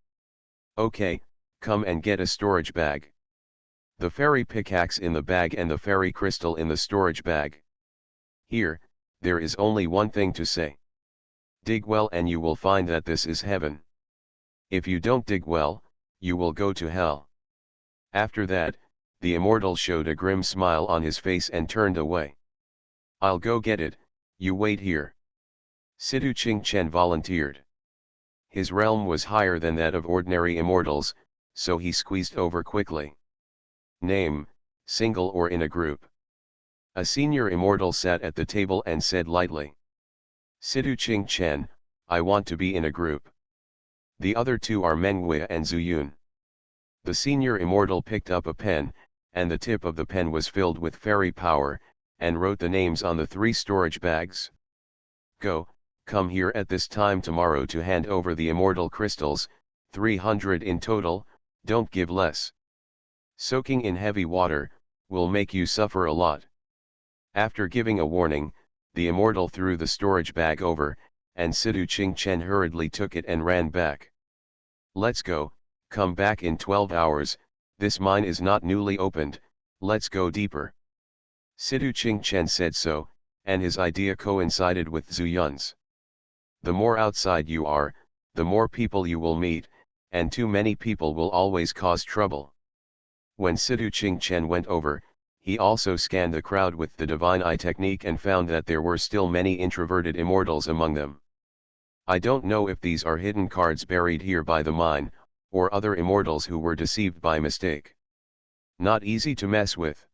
Okay, come and get a storage bag. The fairy pickaxe in the bag and the fairy crystal in the storage bag. Here, there is only one thing to say. Dig well and you will find that this is heaven. If you don't dig well, you will go to hell. After that, the immortal showed a grim smile on his face and turned away. I'll go get it, you wait here. Sidu Ching-chen volunteered. His realm was higher than that of ordinary immortals, so he squeezed over quickly. Name, single or in a group. A senior immortal sat at the table and said lightly. Sidu Ching-chen, I want to be in a group. The other two are Mengwei and Zuyun. The senior immortal picked up a pen, and the tip of the pen was filled with fairy power, and wrote the names on the 3 storage bags. Go, come here at this time tomorrow to hand over the immortal crystals, 300 in total, don't give less. Soaking in heavy water, will make you suffer a lot. After giving a warning, the immortal threw the storage bag over, and Sidu Qingchen hurriedly took it and ran back. Let's go, come back in 12 hours, this mine is not newly opened, let's go deeper. Sidu Qingchen said so, and his idea coincided with Zuyun's. The more outside you are, the more people you will meet, and too many people will always cause trouble. When Sidu Qingchen went over, he also scanned the crowd with the divine eye technique and found that there were still many introverted immortals among them. I don't know if these are hidden cards buried here by the mine, or other immortals who were deceived by mistake. Not easy to mess with.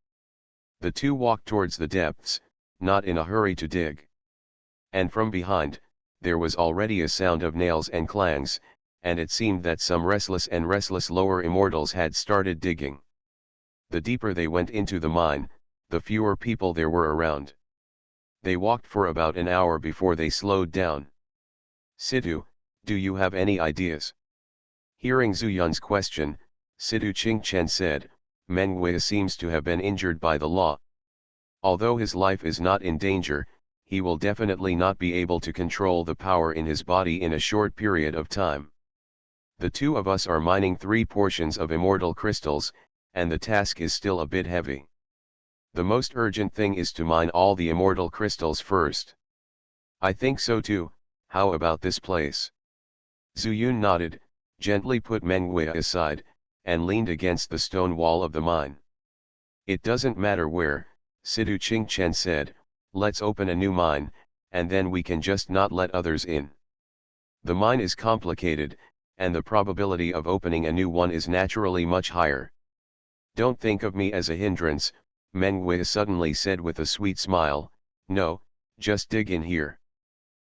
The two walked towards the depths, not in a hurry to dig. And from behind, there was already a sound of nails and clangs, and it seemed that some restless lower immortals had started digging. The deeper they went into the mine, the fewer people there were around. They walked for about an hour before they slowed down. Sidu, do you have any ideas? Hearing Zuyun's question, Sidu Qingchen said, Mengwei seems to have been injured by the law. Although his life is not in danger, he will definitely not be able to control the power in his body in a short period of time. The two of us are mining 3 portions of immortal crystals, and the task is still a bit heavy. The most urgent thing is to mine all the immortal crystals first. I think so too, how about this place? Zuyun nodded, gently put Mengwei aside, and leaned against the stone wall of the mine. It doesn't matter where, Sidu Qingchen said, let's open a new mine, and then we can just not let others in. The mine is complicated, and the probability of opening a new one is naturally much higher. Don't think of me as a hindrance, Mengwei suddenly said with a sweet smile, no, just dig in here.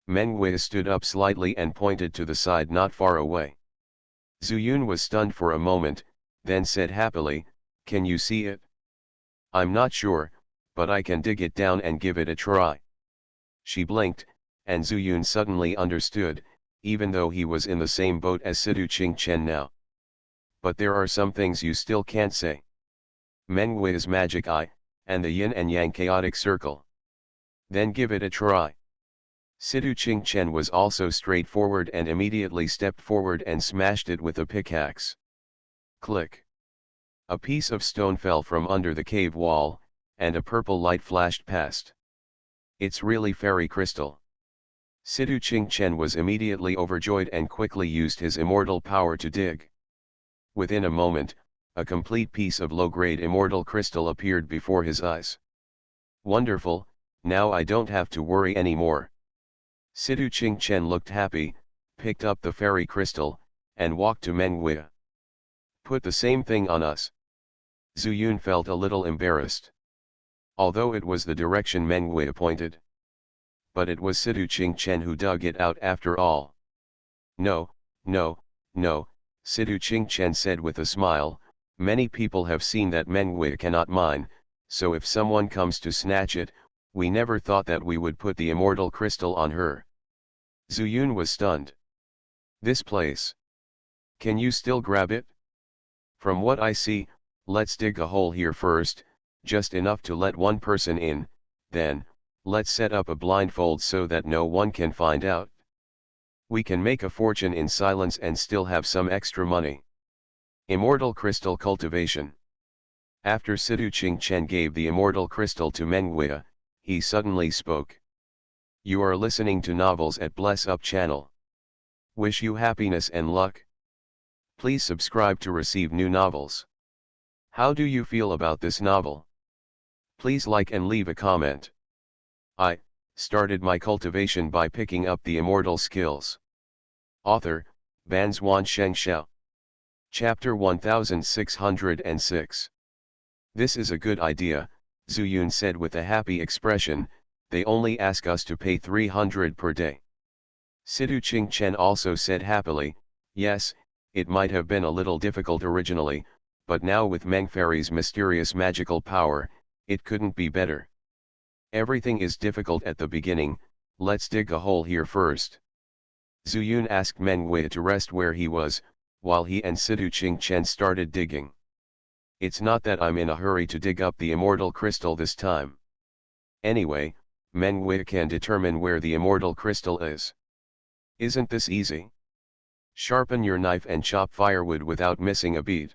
Mengwei stood up slightly and pointed to the side not far away. Zuyun was stunned for a moment, then said happily, can you see it? I'm not sure, but I can dig it down and give it a try. She blinked, and Zuyun suddenly understood, even though he was in the same boat as Sidu Qingchen now. But there are some things you still can't say. Mengwei's magic eye, and the yin and yang chaotic circle. Then give it a try. Sidu Qingchen was also straightforward and immediately stepped forward and smashed it with a pickaxe. Click. A piece of stone fell from under the cave wall, and a purple light flashed past. It's really fairy crystal. Sidu Qingchen was immediately overjoyed and quickly used his immortal power to dig. Within a moment, a complete piece of low-grade immortal crystal appeared before his eyes. Wonderful, now I don't have to worry anymore. Sidu Qingchen looked happy, picked up the fairy crystal, and walked to Mengwei. Put the same thing on us. Zuyun felt a little embarrassed. Although it was the direction Mengwei pointed. But it was Sidu Qingchen who dug it out after all. No, no, no, Sidu Qingchen said with a smile, many people have seen that Mengwei cannot mine, so if someone comes to snatch it, we never thought that we would put the immortal crystal on her. Zuyun was stunned. This place. Can you still grab it? From what I see, let's dig a hole here first, just enough to let one person in, then, let's set up a blindfold so that no one can find out. We can make a fortune in silence and still have some extra money. Immortal Crystal Cultivation. After Sidu Qingchen gave the immortal crystal to Mengwei, he suddenly spoke. You are listening to Novels at Bless Up channel. Wish you happiness and luck. Please subscribe to receive new novels. How do you feel about this novel? Please like and leave a comment. I started my cultivation by picking up the immortal skills. Author, Banzuan Xianxia. Chapter 1606. This is a good idea, Zuyun said with a happy expression, they only ask us to pay 300 per day. Sidu Qingchen also said happily, yes, it might have been a little difficult originally, but now with Meng Fairy's mysterious magical power, it couldn't be better. Everything is difficult at the beginning, let's dig a hole here first. Zuyun asked Meng Wei to rest where he was, while he and Sidu Qingchen started digging. It's not that I'm in a hurry to dig up the immortal crystal this time. Anyway, Meng Wei can determine where the immortal crystal is. Isn't this easy? Sharpen your knife and chop firewood without missing a beat.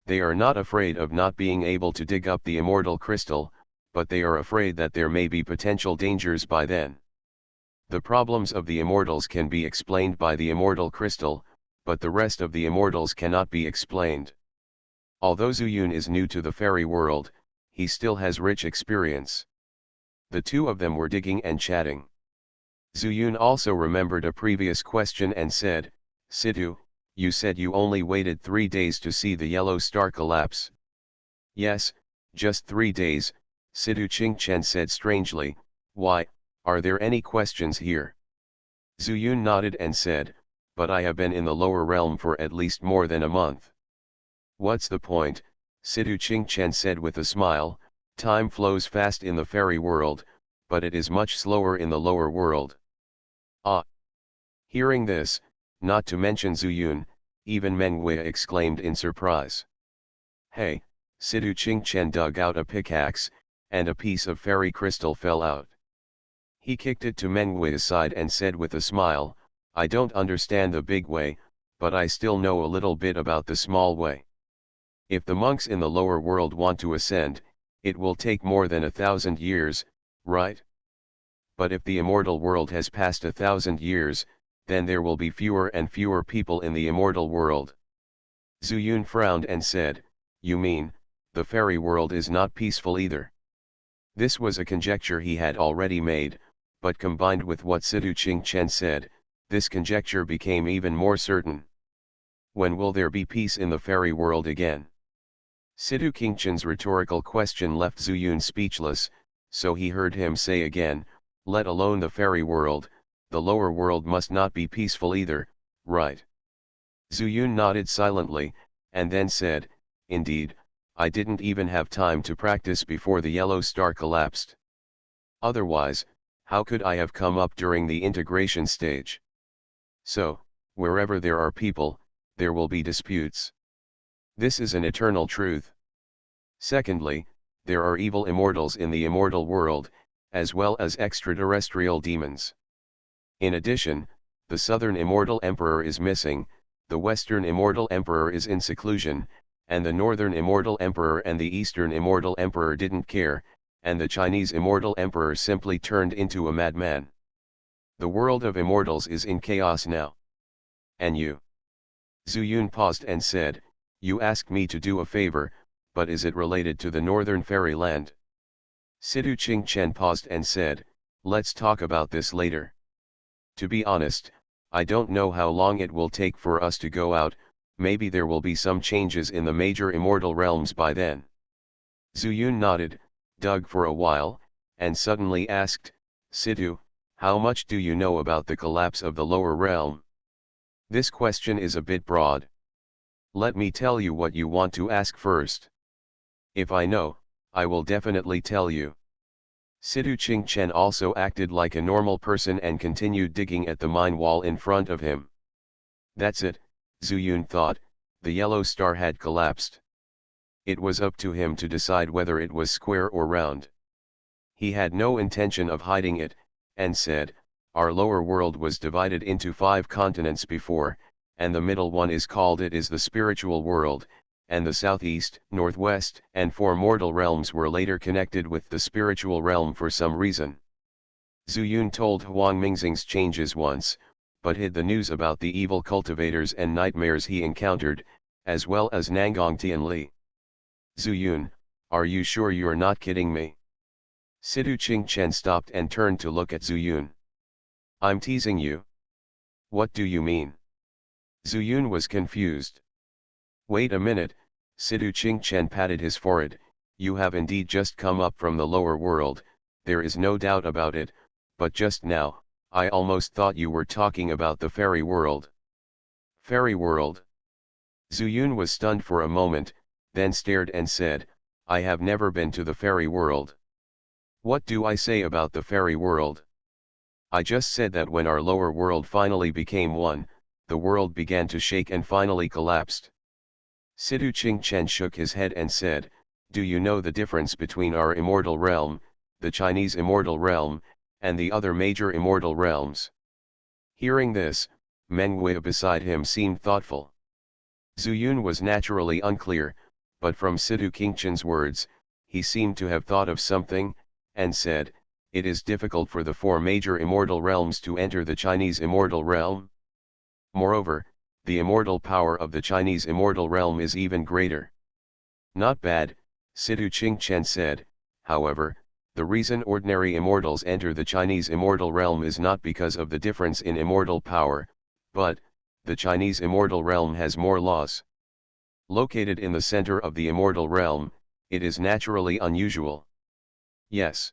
They are not afraid of not being able to dig up the immortal crystal, but they are afraid that there may be potential dangers by then. The problems of the Immortals can be explained by the immortal crystal, but the rest of the Immortals cannot be explained. Although Zuyun is new to the fairy world, he still has rich experience. The two of them were digging and chatting. Zuyun also remembered a previous question and said, Sidu, you said you only waited 3 days to see the yellow star collapse. Yes, just 3 days, Sidu Qingchen said strangely. Why, are there any questions here? Zuyun nodded and said, but I have been in the lower realm for at least more than a month. What's the point? Sidu Qingchen said with a smile. Time flows fast in the fairy world, but it is much slower in the lower world. Ah! Hearing this, not to mention Zuyun, even Meng Wei exclaimed in surprise. Hey, Sidu Qingchen dug out a pickaxe, and a piece of fairy crystal fell out. He kicked it to Meng Wei's side and said with a smile, I don't understand the big way, but I still know a little bit about the small way. If the monks in the lower world want to ascend, it will take more than 1,000 years, right? But if the immortal world has passed 1,000 years, then there will be fewer and fewer people in the immortal world. Zuyun frowned and said, you mean, the fairy world is not peaceful either. This was a conjecture he had already made, but combined with what Sidu Qingchen said, this conjecture became even more certain. When will there be peace in the fairy world again? Sidu Qingchen's rhetorical question left Zuyun speechless, so he heard him say again, let alone the fairy world, the lower world must not be peaceful either, right? Zuyun nodded silently, and then said, indeed, I didn't even have time to practice before the yellow star collapsed. Otherwise, how could I have come up during the integration stage? So, wherever there are people, there will be disputes. This is an eternal truth. Secondly, there are evil immortals in the immortal world, as well as extraterrestrial demons. In addition, the southern immortal emperor is missing, the western immortal emperor is in seclusion, and the northern immortal emperor and the eastern immortal emperor didn't care, and the Chinese immortal emperor simply turned into a madman. The world of immortals is in chaos now. And you? Zuyun paused and said, you asked me to do a favor, but is it related to the northern fairyland? Sidu Qingchen paused and said, let's talk about this later. To be honest, I don't know how long it will take for us to go out, maybe there will be some changes in the major immortal realms by then. Zuyun nodded, dug for a while, and suddenly asked, Sidu, how much do you know about the collapse of the lower realm? This question is a bit broad. Let me tell you what you want to ask first. If I know, I will definitely tell you. Sidu Qingchen also acted like a normal person and continued digging at the mine wall in front of him. That's it, Zuyun thought, the yellow star had collapsed. It was up to him to decide whether it was square or round. He had no intention of hiding it, and said, our lower world was divided into 5 continents before, and the middle one is called it is the spiritual world, and the southeast, northwest, and 4 mortal realms were later connected with the spiritual realm for some reason. Zuyun told Huang Mingxing's changes once, but hid the news about the evil cultivators and nightmares he encountered, as well as Nangong Tianli. Zuyun, are you sure you're not kidding me? Sidu Qingchen stopped and turned to look at Zuyun. I'm teasing you. What do you mean? Zuyun was confused. Wait a minute, Sidu Qingchen patted his forehead, you have indeed just come up from the lower world, there is no doubt about it, but just now, I almost thought you were talking about the fairy world. Fairy world? Zuyun was stunned for a moment, then stared and said, I have never been to the fairy world. What do I say about the fairy world? I just said that when our lower world finally became one, the world began to shake and finally collapsed. Situ Qingchen shook his head and said, do you know the difference between our immortal realm, the Chinese immortal realm, and the other major immortal realms? Hearing this, Meng Wei beside him seemed thoughtful. Zuyun was naturally unclear, but from Situ Qingchen's words, he seemed to have thought of something, and said, it is difficult for the four major immortal realms to enter the Chinese immortal realm. Moreover, the immortal power of the Chinese immortal realm is even greater. Not bad, Situ Qingchen said. However, the reason ordinary immortals enter the Chinese immortal realm is not because of the difference in immortal power, but, the Chinese immortal realm has more laws. Located in the center of the immortal realm, it is naturally unusual. Yes.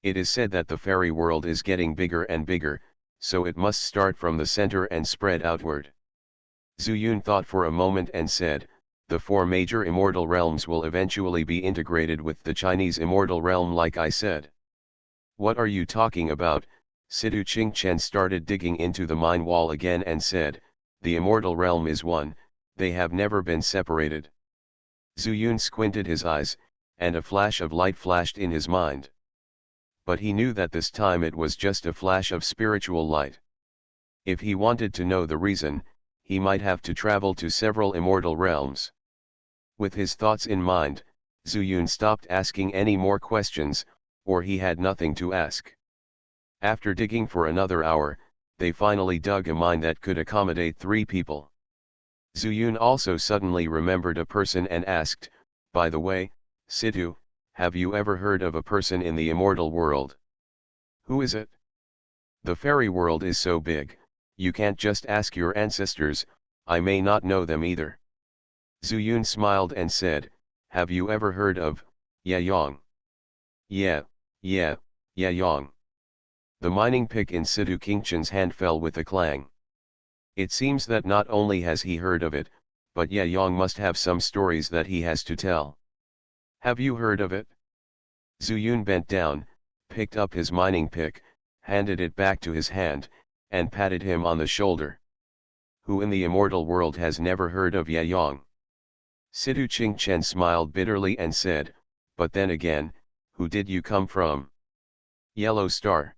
It is said that the fairy world is getting bigger and bigger, so it must start from the center and spread outward. Zuyun thought for a moment and said, the four major immortal realms will eventually be integrated with the Chinese immortal realm like I said. What are you talking about? Situ Qingchen started digging into the mine wall again and said, the immortal realm is one, they have never been separated. Zuyun squinted his eyes, and a flash of light flashed in his mind. But he knew that this time it was just a flash of spiritual light. If he wanted to know the reason, he might have to travel to several immortal realms. With his thoughts in mind, Zuyun stopped asking any more questions, or he had nothing to ask. After digging for another hour, they finally dug a mine that could accommodate 3 people. Zuyun also suddenly remembered a person and asked, by the way, Situ, have you ever heard of a person in the immortal world? Who is it? The fairy world is so big, you can't just ask your ancestors, I may not know them either. Zuyun smiled and said, have you ever heard of Yayong? Yeah, Yayong. The mining pick in Situ Qingchen's hand fell with a clang. It seems that not only has he heard of it, but Yayong must have some stories that he has to tell. Have you heard of it? Zuyun bent down, picked up his mining pick, handed it back to his hand, and patted him on the shoulder. Who in the immortal world has never heard of Yayong? Situ Qingchen smiled bitterly and said, but then again, who did you come from? Yellow Star.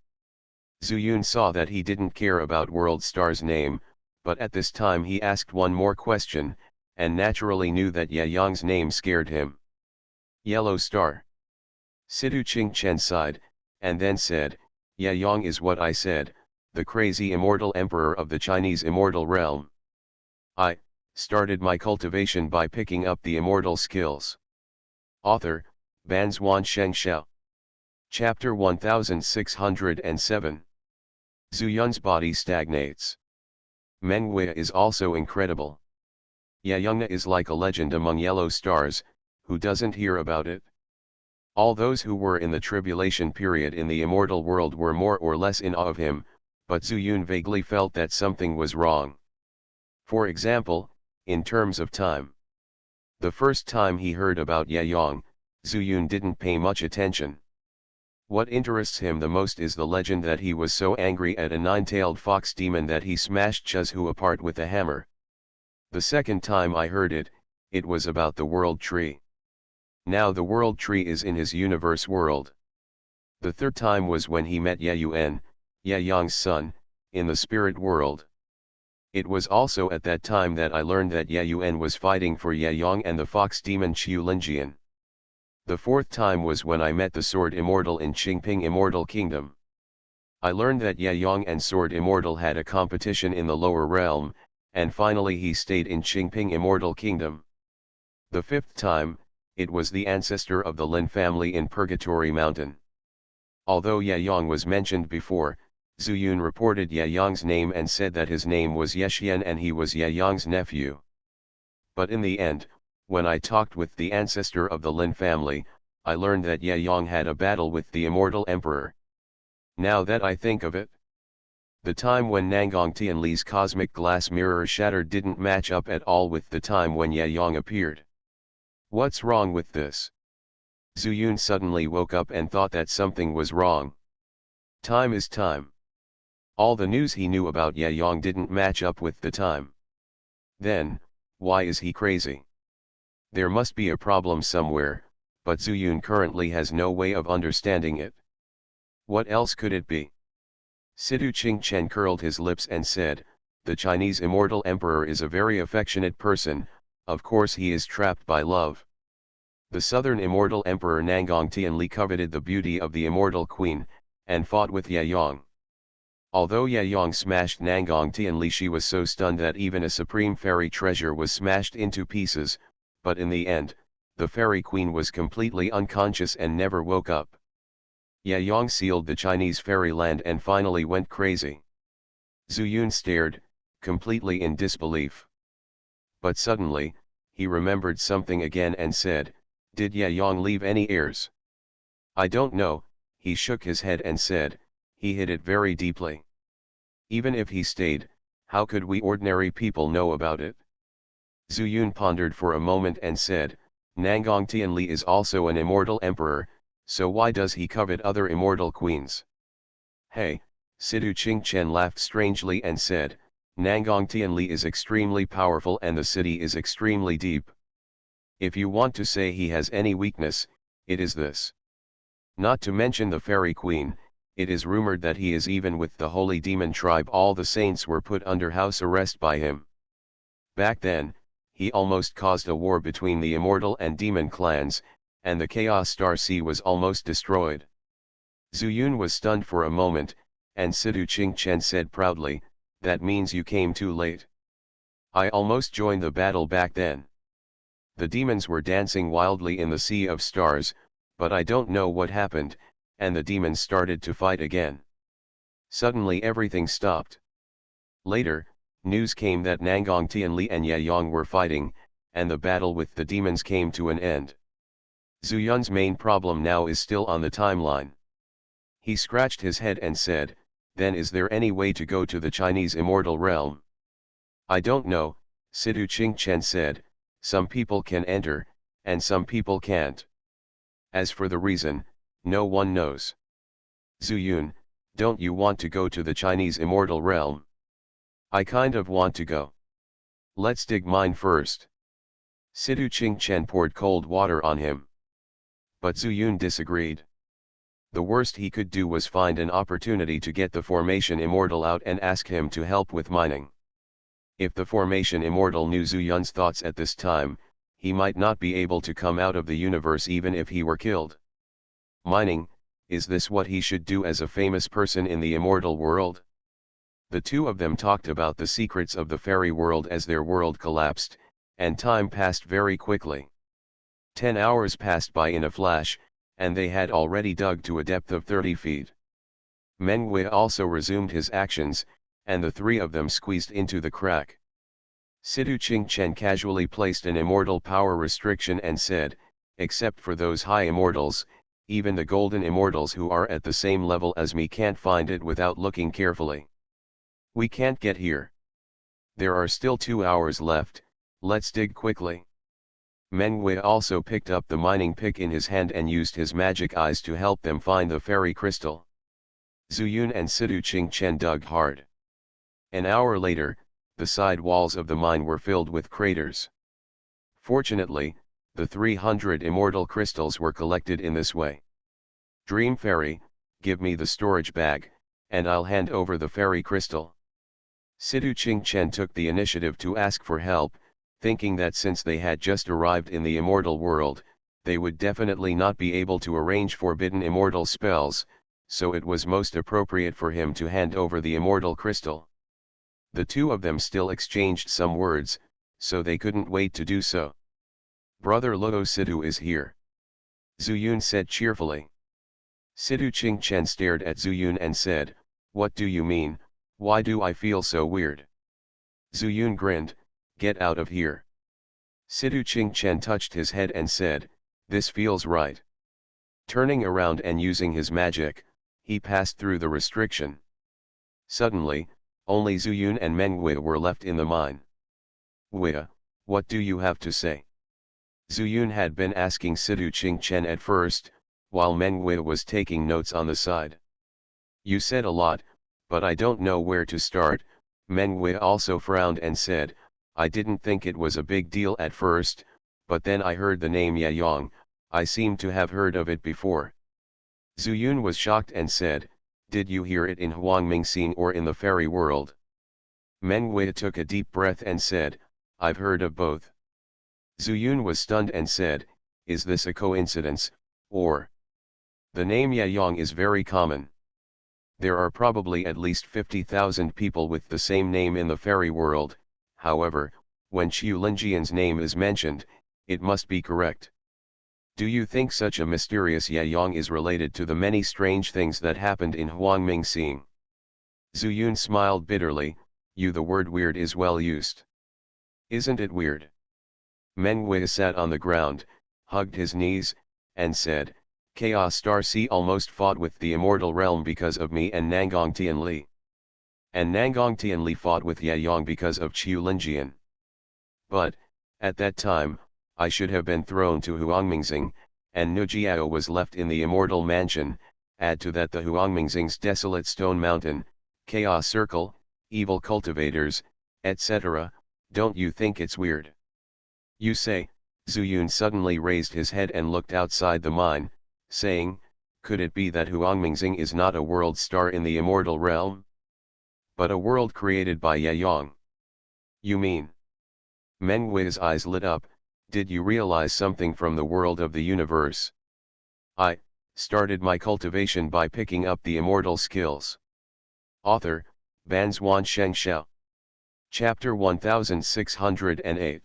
Zuyun saw that he didn't care about World Star's name, but at this time he asked one more question, and naturally knew that Yayong's name scared him. Yellow Star. Situ Qingchen sighed, and then said, Yayong is what I said, the crazy immortal emperor of the Chinese immortal realm. I started my cultivation by picking up the immortal skills. Author, Banzuan Xianxia. Chapter 1607. Zuyun's body stagnates. Meng Wei is also incredible. Yayong is like a legend among yellow stars, who doesn't hear about it? All those who were in the tribulation period in the immortal world were more or less in awe of him, but Zuyun vaguely felt that something was wrong. For example, in terms of time. The first time he heard about Yayong, Zuyun didn't pay much attention. What interests him the most is the legend that he was so angry at a 9-tailed fox demon that he smashed Chuzhu apart with a hammer. The second time I heard it, it was about the world tree. Now the world tree is in his universe world. The third time was when he met Yayuan, Yayong's son, in the spirit world. It was also at that time that I learned that Yayuan was fighting for Yayong and the fox demon Qiu Linjian. The fourth time was when I met the Sword Immortal in Qingping Immortal Kingdom. I learned that Yayong and Sword Immortal had a competition in the lower realm, and finally he stayed in Qingping Immortal Kingdom. The fifth time, it was the ancestor of the Lin family in Purgatory Mountain. Although Yayong was mentioned before, Zuyun reported Yayong's name and said that his name was Yexian and he was Yayong's nephew. But in the end, when I talked with the ancestor of the Lin family, I learned that Yayong had a battle with the immortal emperor. Now that I think of it, The time when Nangang Tianli's cosmic glass mirror shattered didn't match up at all with the time when Ye Yang appeared. What's wrong with this? Zuyun suddenly woke up and thought that something was wrong. Time is time. All the news he knew about Ye Yang didn't match up with the time. Then, why is he crazy? There must be a problem somewhere, but Zuyun currently has no way of understanding it. What else could it be? Sidu Qingchen curled his lips and said, "The Chinese immortal emperor is a very affectionate person, of course he is trapped by love. The southern immortal emperor Nangang Tianli coveted the beauty of the immortal queen, and fought with Ye Yang. Although Ye Yang smashed Nangang Tianli, she was so stunned that even a supreme fairy treasure was smashed into pieces, but in the end, the fairy queen was completely unconscious and never woke up. Ye Yang sealed the Chinese fairyland and finally went crazy." Zuyun stared, completely in disbelief. But suddenly, he remembered something again and said, "Did Ye Yang leave any heirs?" "I don't know," he shook his head and said, "he hid it very deeply. Even if he stayed, how could we ordinary people know about it?" Zuyun pondered for a moment and said, "Nangang Tianli is also an immortal emperor, so why does he covet other immortal queens?" "Hey," Sidu Qingchen laughed strangely and said, "Nangang Tianli is extremely powerful and the city is extremely deep. If you want to say he has any weakness, it is this. Not to mention the fairy queen, it is rumored that he is even with the holy demon tribe. All the saints were put under house arrest by him. Back then, he almost caused a war between the immortal and demon clans, and the Chaos Star Sea was almost destroyed." Zuyun was stunned for a moment, and Sidu Qingchen said proudly, "That means you came too late. I almost joined the battle back then. The demons were dancing wildly in the sea of stars, but I don't know what happened, and the demons started to fight again. Suddenly everything stopped. Later, news came that Nangang Tianli and Ye Yang were fighting, and the battle with the demons came to an end. Zuyun's main problem now is still on the timeline." He scratched his head and said, "Then is there any way to go to the Chinese immortal realm?" "I don't know," Sidu Qingchen said, "some people can enter, and some people can't. As for the reason, no one knows." "Zuyun, don't you want to go to the Chinese immortal realm?" "I kind of want to go. Let's dig mine first." Sidu Qingchen poured cold water on him. But Zuyun disagreed. The worst he could do was find an opportunity to get the Formation Immortal out and ask him to help with mining. If the Formation Immortal knew Zuyun's thoughts at this time, he might not be able to come out of the universe even if he were killed. Mining, is this what he should do as a famous person in the immortal world? The two of them talked about the secrets of the fairy world as their world collapsed, and time passed very quickly. 10 hours passed by in a flash, and they had already dug to a depth of 30 feet. Meng Wei also resumed his actions, and the three of them squeezed into the crack. Sidu Qingchen casually placed an immortal power restriction and said, "Except for those high immortals, even the golden immortals who are at the same level as me can't find it without looking carefully. We can't get here. There are still 2 hours left, let's dig quickly." Meng Wei also picked up the mining pick in his hand and used his magic eyes to help them find the fairy crystal. Zuyun and Sidu Qingchen dug hard. An hour later, the side walls of the mine were filled with craters. Fortunately, the 300 immortal crystals were collected in this way. "Dream Fairy, give me the storage bag, and I'll hand over the fairy crystal." Sidu Qingchen took the initiative to ask for help, thinking that since they had just arrived in the immortal world, they would definitely not be able to arrange forbidden immortal spells, so it was most appropriate for him to hand over the immortal crystal. The two of them still exchanged some words, so they couldn't wait to do so. "Brother Luo Sidu is here," Zuyun said cheerfully. Sidu Qingchen stared at Zuyun and said, "What do you mean? Why do I feel so weird?" Zuyun grinned, "Get out of here." Sidu Qingchen touched his head and said, "This feels right." Turning around and using his magic, he passed through the restriction. Suddenly, only Zuyun and Mengwei were left in the mine. Wei, what do you have to say? Zuyun had been asking Sidu Qingchen at first, while Mengwei was taking notes on the side. You said a lot, but I don't know where to start. Mengwei also frowned and said, I didn't think it was a big deal at first, but then I heard the name Yayong, I seem to have heard of it before. Zuyun was shocked and said, did you hear it in Huangmingxing or in the fairy world? Mengwei took a deep breath and said, I've heard of both. Zuyun was stunned and said, is this a coincidence, or? The name Yayong is very common. There are probably at least 50,000 people with the same name in the fairy world, however, when Qiu Linjian's name is mentioned, it must be correct. Do you think such a mysterious Yayong is related to the many strange things that happened in Huangmingxing? Zuyun smiled bitterly, the word weird is well used. Isn't it weird? Mengwei sat on the ground, hugged his knees, and said, Chaos Star C almost fought with the immortal realm because of me and Nangong Tianli. And Nangong Tianli fought with Yayong because of Qiu Linjian. But, at that time, I should have been thrown to Huangmingxing, and Nujiao was left in the immortal mansion. Add to that the Huangmingxing's desolate stone mountain, chaos circle, evil cultivators, etc., don't you think it's weird? You say, Zuyun suddenly raised his head and looked outside the mine, saying, could it be that Huangmingxing is not a world star in the immortal realm? But a world created by Yayong. You mean? Mengwei's eyes lit up, did you realize something from the world of the universe? I started my cultivation by picking up the immortal skills. Author, Banzuan Xianxia. Chapter 1608.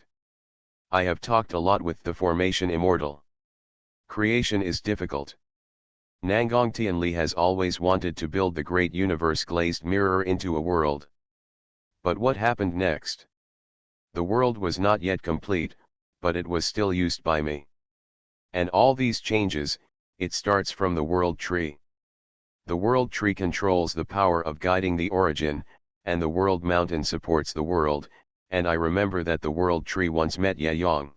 I have talked a lot with the formation immortal. Creation is difficult. Nangong Tianli has always wanted to build the great universe glazed mirror into a world. But what happened next? The world was not yet complete, but it was still used by me. And all these changes, it starts from the world tree. The world tree controls the power of guiding the origin, and the world mountain supports the world, and I remember that the world tree once met Yayong.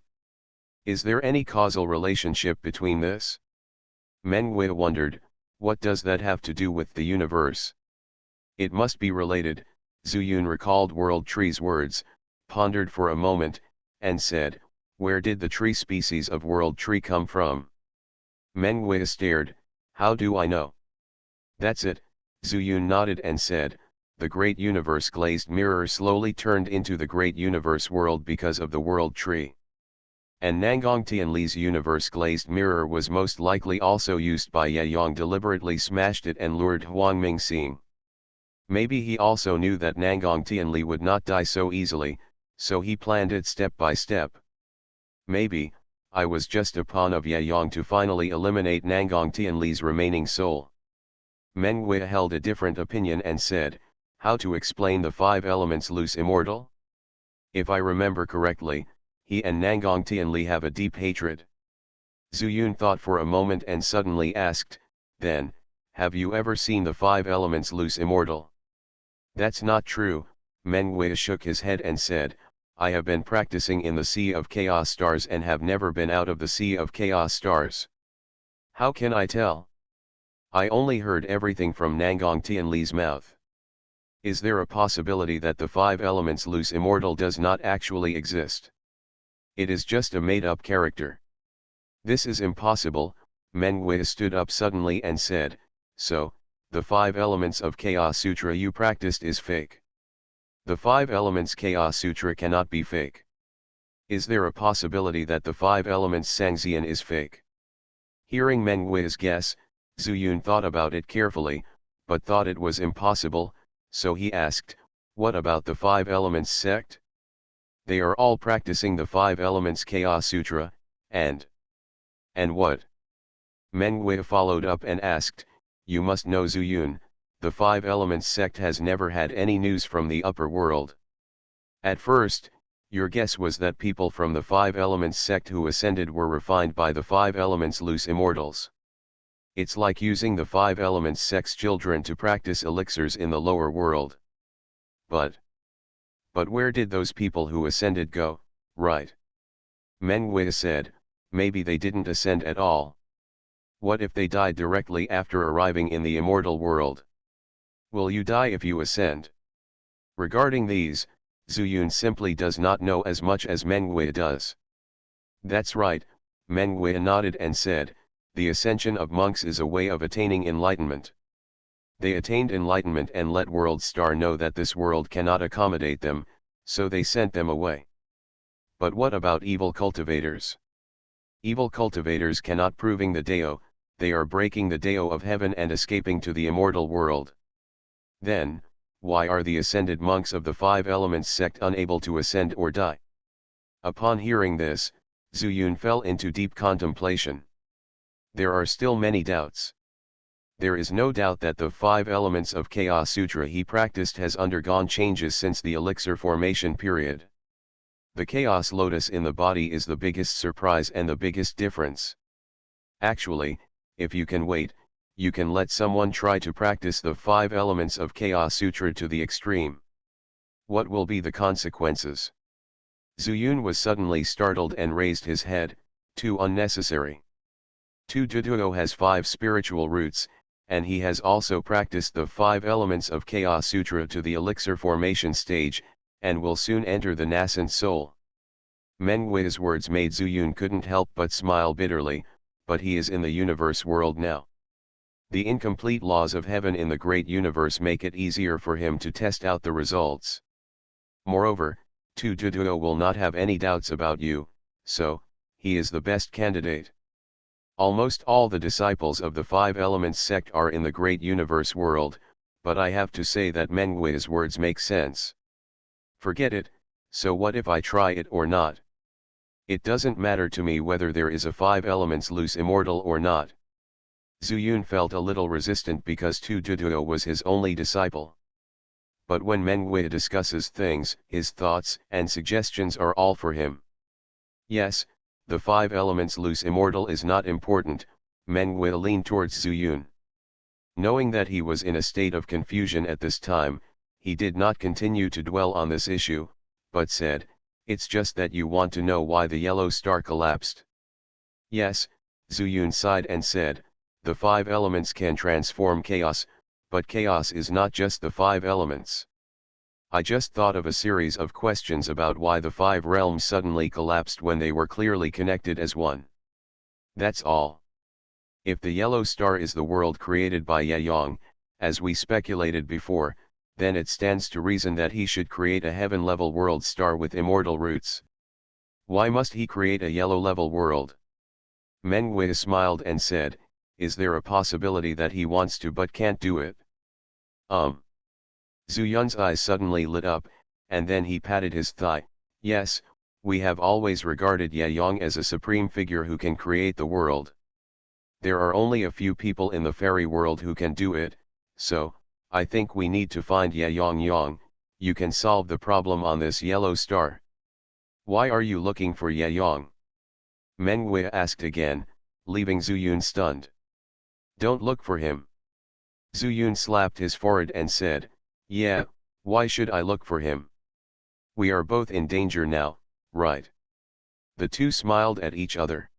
Is there any causal relationship between this? Mengwei wondered, what does that have to do with the universe? It must be related. Zuyun recalled world tree's words, pondered for a moment, and said, where did the tree species of world tree come from? Mengwei stared, how do I know? That's it, Zuyun nodded and said, the great universe glazed mirror slowly turned into the great universe world because of the world tree. And Nangong Tianli's universe glazed mirror was most likely also used by Yayong, deliberately smashed it and lured Huangmingxing. Maybe he also knew that Nangong Tianli would not die so easily, so he planned it step by step. Maybe, I was just a pawn of Yayong to finally eliminate Nangong Tianli's remaining soul. Mengwei held a different opinion and said, how to explain the 5 elements loose immortal? If I remember correctly, he and Nangong Tianli have a deep hatred. Zuyun thought for a moment and suddenly asked, then, have you ever seen the 5 elements loose immortal? That's not true, Mengwei shook his head and said, I have been practicing in the Sea of Chaos Stars and have never been out of the Sea of Chaos Stars. How can I tell? I only heard everything from Nangong Tianli's mouth. Is there a possibility that the 5 elements loose immortal does not actually exist? It is just a made-up character. This is impossible. Mengwei stood up suddenly and said, so, the 5 elements of Chaos Sutra you practiced is fake. The 5 elements Chaos Sutra cannot be fake. Is there a possibility that the 5 elements Xianxia is fake? Hearing Mengwei's guess, Zuyun thought about it carefully, but thought it was impossible, so he asked, what about the 5 elements sect? They are all practicing the 5 elements Chaos Sutra, and what? Mengwei followed up and asked, you must know Zuyun, the 5 elements sect has never had any news from the upper world. At first, your guess was that people from the 5 elements sect who ascended were refined by the 5 elements loose immortals. It's like using the 5 elements sex children to practice elixirs in the lower world. But where did those people who ascended go, right? Meng Wei said, maybe they didn't ascend at all. What if they died directly after arriving in the immortal world? Will you die if you ascend? Regarding these, Zuyun simply does not know as much as Meng Wei does. That's right, Meng Wei nodded and said, the ascension of monks is a way of attaining enlightenment. They attained enlightenment and let World Star know that this world cannot accommodate them, so they sent them away. But what about evil cultivators? Evil cultivators cannot proving the Dao, they are breaking the Dao of heaven and escaping to the immortal world. Then, why are the ascended monks of the 5 elements sect unable to ascend or die? Upon hearing this, Zuyun fell into deep contemplation. There are still many doubts. There is no doubt that the 5 elements of Chaos Sutra he practiced has undergone changes since the elixir formation period. The Chaos Lotus in the body is the biggest surprise and the biggest difference. Actually, if you can wait, you can let someone try to practice the 5 elements of Chaos Sutra to the extreme. What will be the consequences? Zuyun was suddenly startled and raised his head, too unnecessary. Tu Duduo has 5 spiritual roots, and he has also practiced the 5 elements of Chaos Sutra to the elixir formation stage, and will soon enter the nascent soul. Meng Wei's words made Zuyun couldn't help but smile bitterly, but he is in the universe world now. The incomplete laws of heaven in the great universe make it easier for him to test out the results. Moreover, Tu Duduo will not have any doubts about you, so, he is the best candidate. Almost all the disciples of the 5 elements sect are in the great universe world, but I have to say that Meng Wei's words make sense. Forget it, so what if I try it or not? It doesn't matter to me whether there is a 5 elements loose immortal or not. Zuyun felt a little resistant because Tu Duduo was his only disciple. But when Meng Wei discusses things, his thoughts and suggestions are all for him. Yes, the 5 elements loose immortal is not important, Meng Wei leaned towards Zuyun. Knowing that he was in a state of confusion at this time, he did not continue to dwell on this issue, but said, it's just that you want to know why the yellow star collapsed. Yes, Zuyun sighed and said, the 5 elements can transform chaos, but chaos is not just the 5 elements. I just thought of a series of questions about why the 5 realms suddenly collapsed when they were clearly connected as one. That's all. If the yellow star is the world created by Yang, as we speculated before, then it stands to reason that he should create a heaven-level world star with immortal roots. Why must he create a yellow-level world? Meng Wei smiled and said, is there a possibility that he wants to but can't do it? Zuyun's eyes suddenly lit up, and then he patted his thigh. Yes, we have always regarded Yang as a supreme figure who can create the world. There are only a few people in the fairy world who can do it, so, I think we need to find Yang. You can solve the problem on this yellow star. Why are you looking for Yang? Meng Wei asked again, leaving Zuyun stunned. Don't look for him. Zuyun slapped his forehead and said, yeah, why should I look for him? We are both in danger now, right? The two smiled at each other.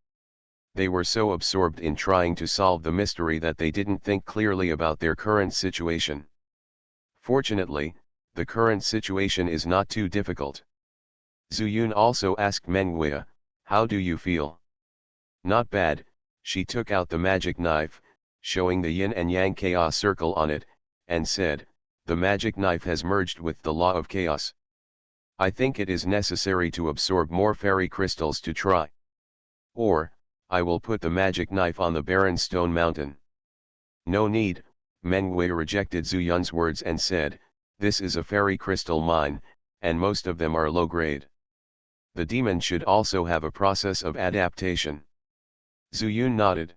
They were so absorbed in trying to solve the mystery that they didn't think clearly about their current situation. Fortunately, the current situation is not too difficult. Zuyun also asked Meng Wei, how do you feel? Not bad, she took out the magic knife, showing the yin and yang chaos circle on it, and said, the magic knife has merged with the law of chaos. I think it is necessary to absorb more fairy crystals to try. Or, I will put the magic knife on the barren stone mountain. No need, Meng Wei rejected Zuyun's words and said, this is a fairy crystal mine, and most of them are low grade. The demon should also have a process of adaptation. Zuyun nodded.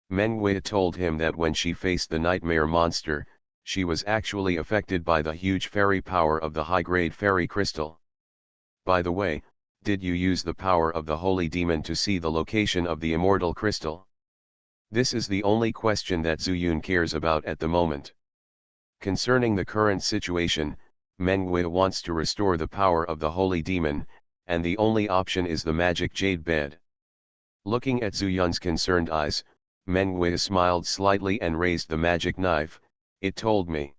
Meng Wei told him that when she faced the nightmare monster, she was actually affected by the huge fairy power of the high-grade fairy crystal. By the way, did you use the power of the holy demon to see the location of the immortal crystal? This is the only question that Zuyun cares about at the moment. Concerning the current situation, Menghui wants to restore the power of the holy demon, and the only option is the magic jade bed. Looking at Zuyun's concerned eyes, Menghui smiled slightly and raised the magic knife. It told me.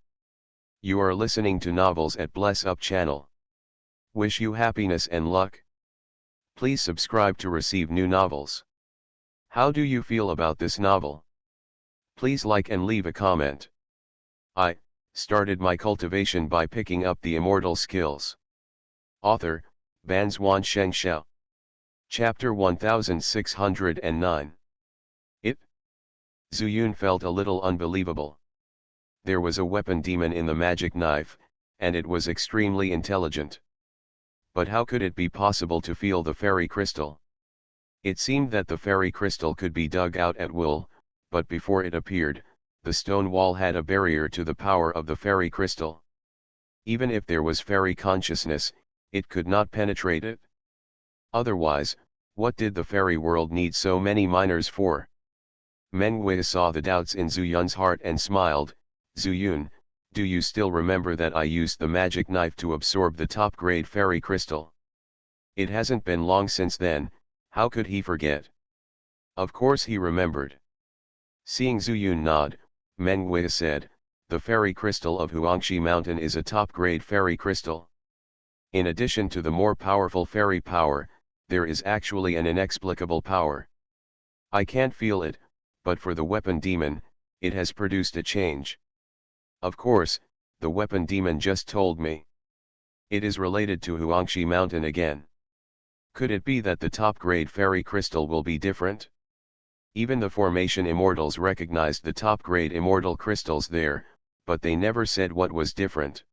You are listening to novels at Bless Up channel. Wish you happiness and luck. Please subscribe to receive new novels. How do you feel about this novel? Please like and leave a comment. I started my cultivation by picking up the immortal skills. Author, Banzuan Xianxia. Chapter 1609. Zuyun felt a little unbelievable. There was a weapon demon in the magic knife, and it was extremely intelligent. But how could it be possible to feel the fairy crystal? It seemed that the fairy crystal could be dug out at will, but before it appeared, the stone wall had a barrier to the power of the fairy crystal. Even if there was fairy consciousness, it could not penetrate it. Otherwise, what did the fairy world need so many miners for? Menghui saw the doubts in Zuyun's heart and smiled. Zuyun, do you still remember that I used the magic knife to absorb the top-grade fairy crystal? It hasn't been long since then, how could he forget? Of course he remembered. Seeing Zuyun nod, Menghui said, the fairy crystal of Xianxia mountain is a top-grade fairy crystal. In addition to the more powerful fairy power, there is actually an inexplicable power. I can't feel it, but for the weapon demon, it has produced a change. Of course, the weapon demon just told me. It is related to Xianxia mountain again. Could it be that the top-grade fairy crystal will be different? Even the formation Immortals recognized the top-grade immortal crystals there, but they never said what was different.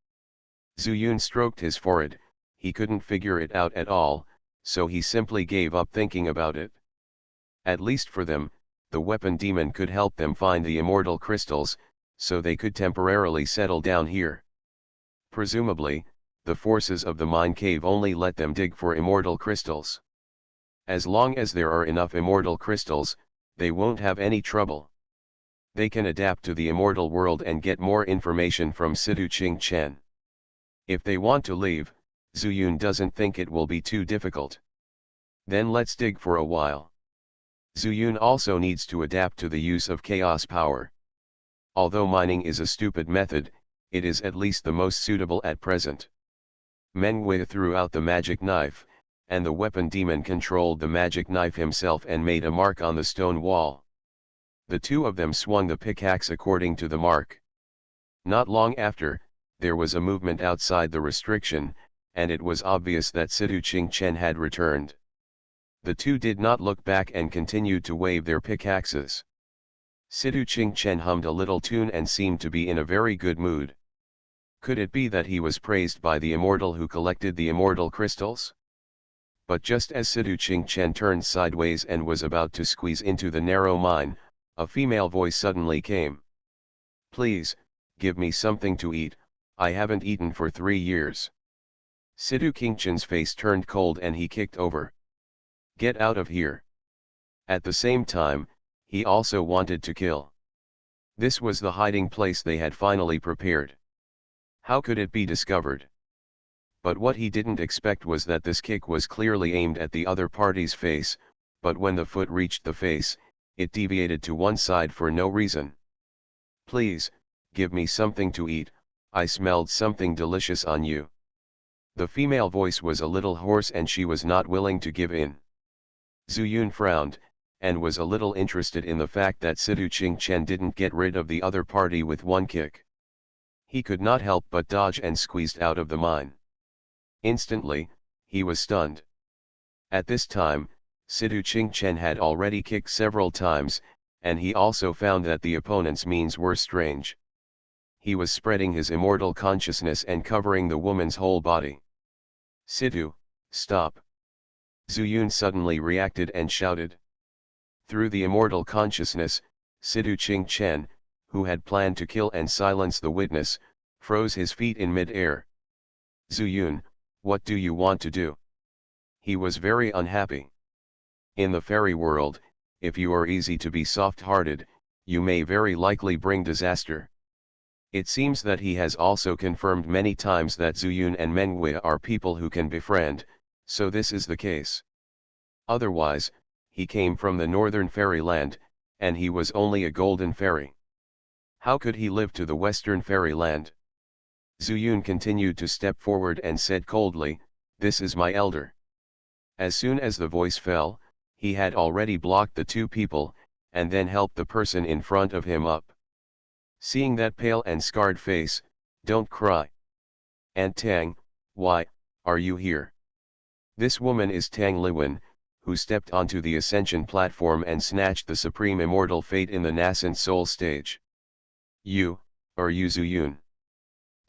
Zuyun stroked his forehead. He couldn't figure it out at all, so he simply gave up thinking about it. At least for them, the weapon demon could help them find the immortal crystals, so they could temporarily settle down here. Presumably, the forces of the mine cave only let them dig for immortal crystals. As long as there are enough immortal crystals, they won't have any trouble. They can adapt to the immortal world and get more information from Situ Ching Chen. If they want to leave, Zuyun doesn't think it will be too difficult. Then let's dig for a while. Zuyun also needs to adapt to the use of chaos power. Although mining is a stupid method, it is at least the most suitable at present. Menghui threw out the magic knife, and the weapon demon controlled the magic knife himself and made a mark on the stone wall. The two of them swung the pickaxe according to the mark. Not long after, there was a movement outside the restriction, and it was obvious that Situ Ching Chen had returned. The two did not look back and continued to wave their pickaxes. Situ Ching Chen hummed a little tune and seemed to be in a very good mood. Could it be that he was praised by the immortal who collected the immortal crystals? But just as Situ Ching Chen turned sideways and was about to squeeze into the narrow mine, a female voice suddenly came. Please, give me something to eat, I haven't eaten for 3 years. Situ Ching Chen's face turned cold and he kicked over. Get out of here. At the same time, he also wanted to kill. This was the hiding place they had finally prepared. How could it be discovered? But what he didn't expect was that this kick was clearly aimed at the other party's face, but when the foot reached the face, it deviated to one side for no reason. Please, give me something to eat, I smelled something delicious on you. The female voice was a little hoarse and she was not willing to give in. Zuyun frowned, and was a little interested in the fact that Situ Ching Chen didn't get rid of the other party with one kick. He could not help but dodge and squeezed out of the mine. Instantly, he was stunned. At this time, Situ Ching Chen had already kicked several times, and he also found that the opponent's means were strange. He was spreading his immortal consciousness and covering the woman's whole body. Situ, stop! Zuyun suddenly reacted and shouted. Through the immortal consciousness, Situ Ching Chen, who had planned to kill and silence the witness, froze his feet in mid-air. Zuyun, what do you want to do? He was very unhappy. In the fairy world, if you are easy to be soft-hearted, you may very likely bring disaster. It seems that he has also confirmed many times that Zuyun and Menghui are people who can befriend, so this is the case. Otherwise, he came from the northern fairyland, and he was only a golden fairy. How could he live to the western fairyland? Zuyun continued to step forward and said coldly, "This is my elder." As soon as the voice fell, he had already blocked the two people, and then helped the person in front of him up. Seeing that pale and scarred face, "Don't cry. Aunt Tang, why, are you here?" This woman is Tang Liwen, who stepped onto the ascension platform and snatched the supreme immortal fate in the nascent soul stage. Are you Zuyun?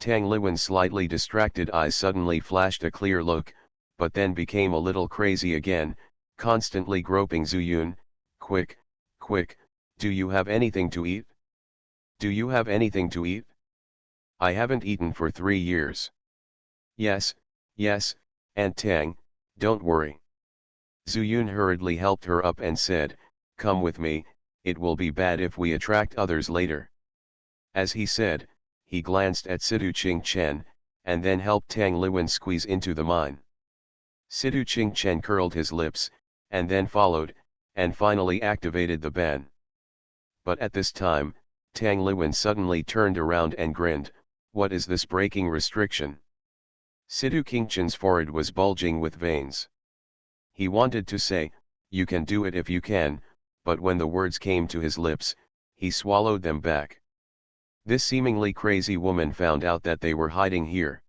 Tang Liwen's slightly distracted eyes suddenly flashed a clear look, but then became a little crazy again, constantly groping Zuyun. Quick, do you have anything to eat? Do you have anything to eat? I haven't eaten for 3 years. Yes, Aunt Tang, don't worry. Zuyun hurriedly helped her up and said, "Come with me, it will be bad if we attract others later." As he said, he glanced at Sidu Qingchen, and then helped Tang Liwen squeeze into the mine. Sidu Qingchen curled his lips, and then followed, and finally activated the ban. But at this time, Tang Liwen suddenly turned around and grinned, "What is this breaking restriction?" Sidu Qingchen's forehead was bulging with veins. He wanted to say, "You can do it if you can," but when the words came to his lips, he swallowed them back. This seemingly crazy woman found out that they were hiding here.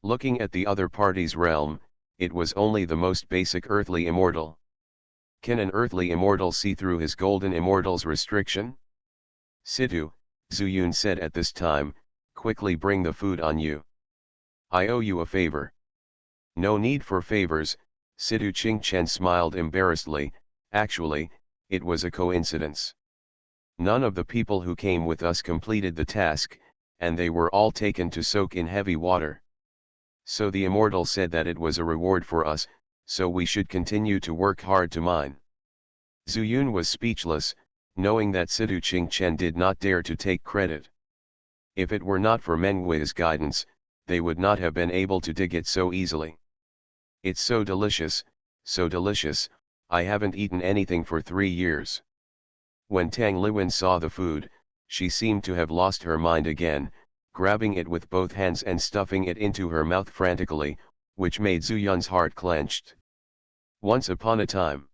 Looking at the other party's realm, it was only the most basic earthly immortal. Can an earthly immortal see through his golden immortal's restriction? "Sidu," Zuyun said at this time, "quickly bring the food on you. I owe you a favor." "No need for favors," Sidu Qingchen smiled embarrassedly. "Actually, it was a coincidence. None of the people who came with us completed the task, and they were all taken to soak in heavy water. So the immortal said that it was a reward for us, so we should continue to work hard to mine." Zuyun was speechless, knowing that Sidu Qingchen did not dare to take credit. If it were not for Menghui's guidance, they would not have been able to dig it so easily. "It's so delicious, I haven't eaten anything for 3 years." When Tang Liwen saw the food, she seemed to have lost her mind again, grabbing it with both hands and stuffing it into her mouth frantically, which made Zuyun's heart clenched. Once upon a time,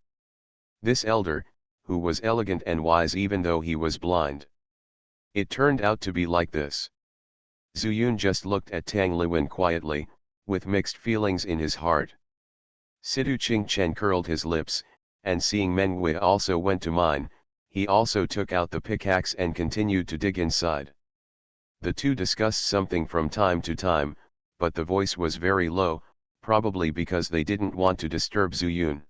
this elder, who was elegant and wise even though he was blind. It turned out to be like this. Zuyun just looked at Tang Liwen quietly, with mixed feelings in his heart. Sidu Qingchen curled his lips, and seeing Menghui also went to mine, he also took out the pickaxe and continued to dig inside. The two discussed something from time to time, but the voice was very low, probably because they didn't want to disturb Zuyun.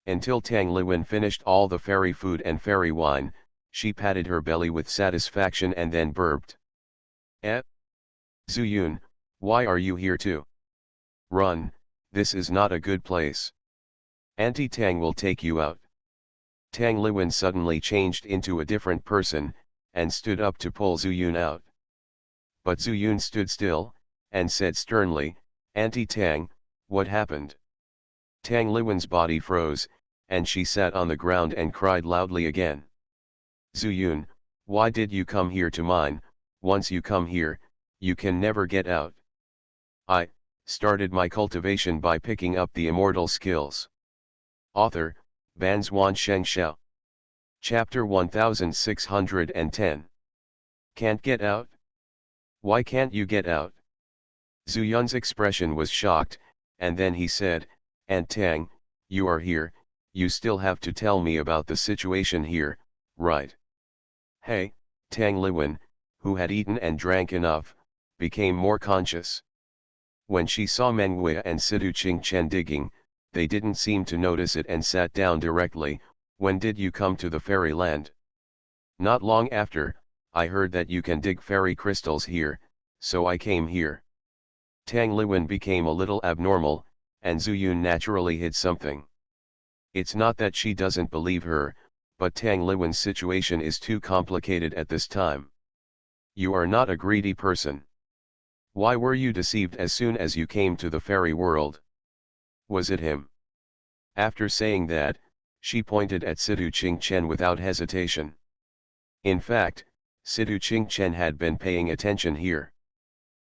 Until Tang Liwen finished all the fairy food and fairy wine, she patted her belly with satisfaction and then burped. "Eh? Zuyun, why are you here too? Run, this is not a good place. Auntie Tang will take you out." Tang Liwen suddenly changed into a different person, and stood up to pull Zuyun out. But Zuyun stood still, and said sternly, "Auntie Tang, what happened?" Tang Liwen's body froze, and she sat on the ground and cried loudly again. "Zuyun, why did you come here to mine? Once you come here, you can never get out." "I started my cultivation by picking up the immortal skills." Author, Banzuan Xianxia. Chapter 1610. Can't get out? Why can't you get out? Zuyun's expression was shocked, and then he said, "Aunt Tang, you are here, you still have to tell me about the situation here, right?" Hey, Tang Liwen, who had eaten and drank enough, became more conscious. When she saw Menghui and Sidu Qingchen digging, they didn't seem to notice it and sat down directly. "When did you come to the fairyland?" "Not long after, I heard that you can dig fairy crystals here, so I came here." Tang Liwen became a little abnormal, and Zuyun naturally hid something. It's not that she doesn't believe her, but Tang Liwen's situation is too complicated at this time. You are not a greedy person. Why were you deceived as soon as you came to the fairy world? Was it him? After saying that, she pointed at Situ Qingchen without hesitation. In fact, Situ Qingchen had been paying attention here.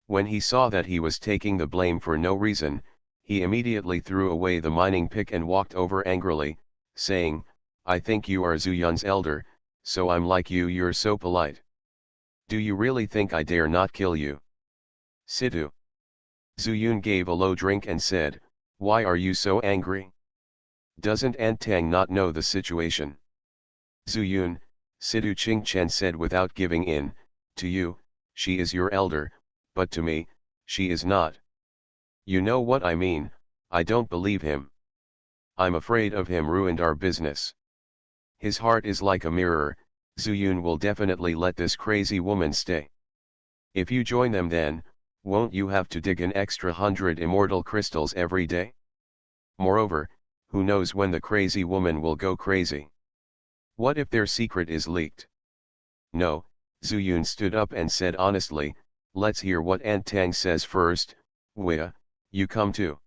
When he saw that he was taking the blame for no reason, he immediately threw away the mining pick and walked over angrily, saying, I think you are Zhu Yun's elder, so I'm like you're so polite. Do you really think I dare not kill you? Situ. Zhu Yun gave a low drink and said, why are you so angry? Doesn't Antang not know the situation? Zhu Yun, Situ Qingchen said without giving in, to you, she is your elder, but to me, she is not. You know what I mean, I don't believe him. I'm afraid of him ruined our business. His heart is like a mirror, Zhu Yun will definitely let this crazy woman stay. If you join them then, won't you have to dig an extra 100 immortal crystals every day? Moreover, who knows when the crazy woman will go crazy? What if their secret is leaked? No, Zhu Yun stood up and said honestly, let's hear what Antang says first. Wei, you come too.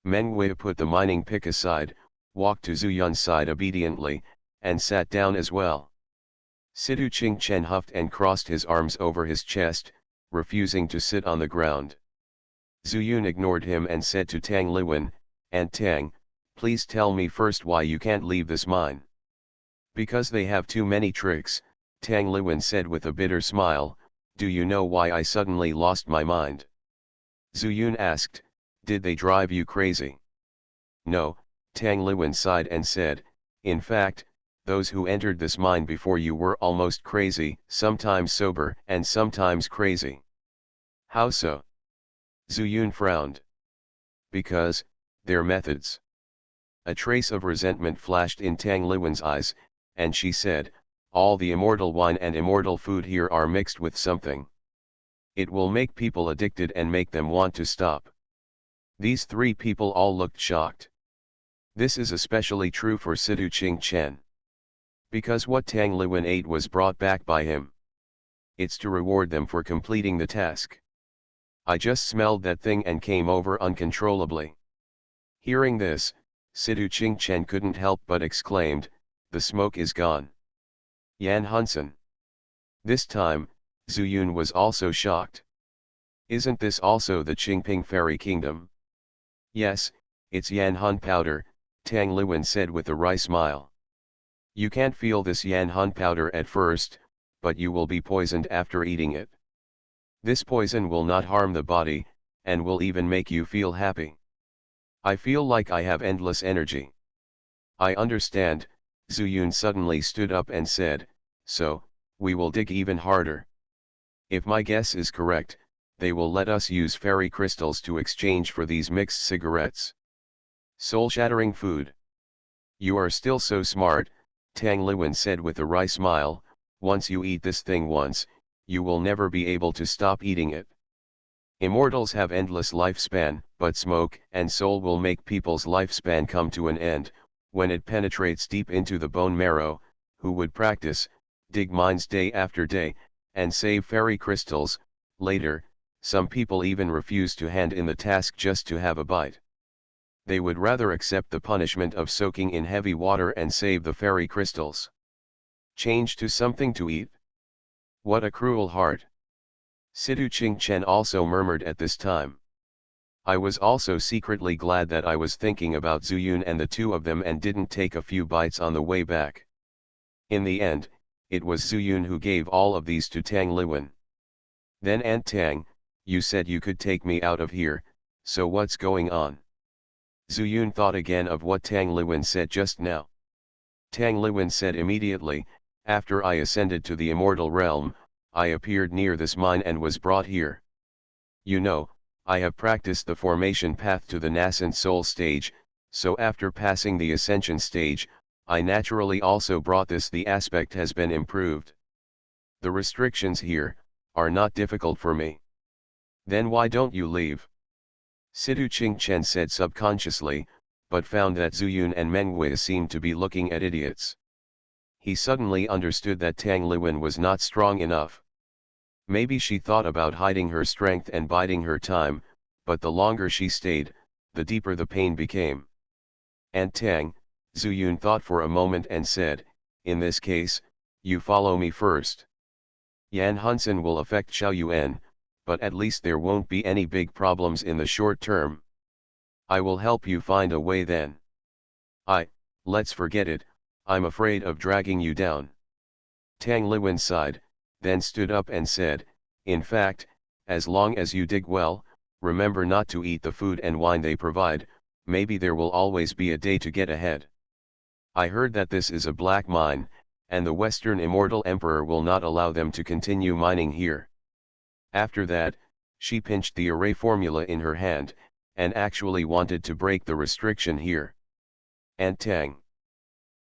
Meng Wei put the mining pick aside, walked to Zhu Yun's side obediently, and sat down as well. Situ Qingchen huffed and crossed his arms over his chest, refusing to sit on the ground. Zhu Yun ignored him and said to Tang Liwen, Antang, please tell me first why you can't leave this mine. Because they have too many tricks, Tang Liwen said with a bitter smile, do you know why I suddenly lost my mind? Zhu Yun asked, did they drive you crazy? No, Tang Liwen sighed and said, in fact, those who entered this mine before you were almost crazy, sometimes sober and sometimes crazy. How so? Zhu Yun frowned. Because, their methods. A trace of resentment flashed in Tang Liwen's eyes, and she said, all the immortal wine and immortal food here are mixed with something. It will make people addicted and make them want to stop. These three people all looked shocked. This is especially true for Situ Qingchen. Because what Tang Liwen ate was brought back by him. It's to reward them for completing the task. I just smelled that thing and came over uncontrollably. Hearing this, Situ Qingchen couldn't help but exclaimed, the smoke is gone. Yan Hunsen. This time, Zhu Yun was also shocked. Isn't this also the Qingping Fairy Kingdom? Yes, it's Yan Hun powder, Tang Liwen said with a wry smile. You can't feel this Yan Hun powder at first, but you will be poisoned after eating it. This poison will not harm the body, and will even make you feel happy. I feel like I have endless energy. I understand, Zhu Yun suddenly stood up and said, so, we will dig even harder. If my guess is correct, they will let us use fairy crystals to exchange for these mixed cigarettes. Soul-shattering food. You are still so smart, Tang Liwen said with a wry smile, once you eat this thing once, you will never be able to stop eating it. Immortals have endless lifespan, but smoke and soul will make people's lifespan come to an end, when it penetrates deep into the bone marrow. Who would practice, dig mines day after day, and save fairy crystals? Later, some people even refuse to hand in the task just to have a bite. They would rather accept the punishment of soaking in heavy water and save the fairy crystals. Change to something to eat? What a cruel heart. Situ Qingchen also murmured at this time. I was also secretly glad that I was thinking about Zhu Yun and the two of them and didn't take a few bites on the way back. In the end, it was Zhu Yun who gave all of these to Tang Liwen. Then Antang, you said you could take me out of here, so what's going on? Zhu Yun thought again of what Tang Liwen said just now. Tang Liwen said immediately, after I ascended to the immortal realm, I appeared near this mine and was brought here. You know, I have practiced the formation path to the nascent soul stage, so after passing the ascension stage, I naturally also brought this. The aspect has been improved. The restrictions here are not difficult for me. Then why don't you leave? Situ Qingchen said subconsciously, but found that Zuyun and Mengwei seemed to be looking at idiots. He suddenly understood that Tang Liwen was not strong enough. Maybe she thought about hiding her strength and biding her time, but the longer she stayed, the deeper the pain became. "And Tang," Zuyun thought for a moment and said, "in this case, you follow me first. Yan Hunsen will affect Xiao Yuan, but at least there won't be any big problems in the short term. I will help you find a way then." Let's forget it, I'm afraid of dragging you down." Tang Liwen sighed, then stood up and said, "In fact, as long as you dig well, remember not to eat the food and wine they provide, maybe there will always be a day to get ahead. I heard that this is a black mine, and the Western Immortal Emperor will not allow them to continue mining here." After that, she pinched the array formula in her hand, and actually wanted to break the restriction here. "And Tang,"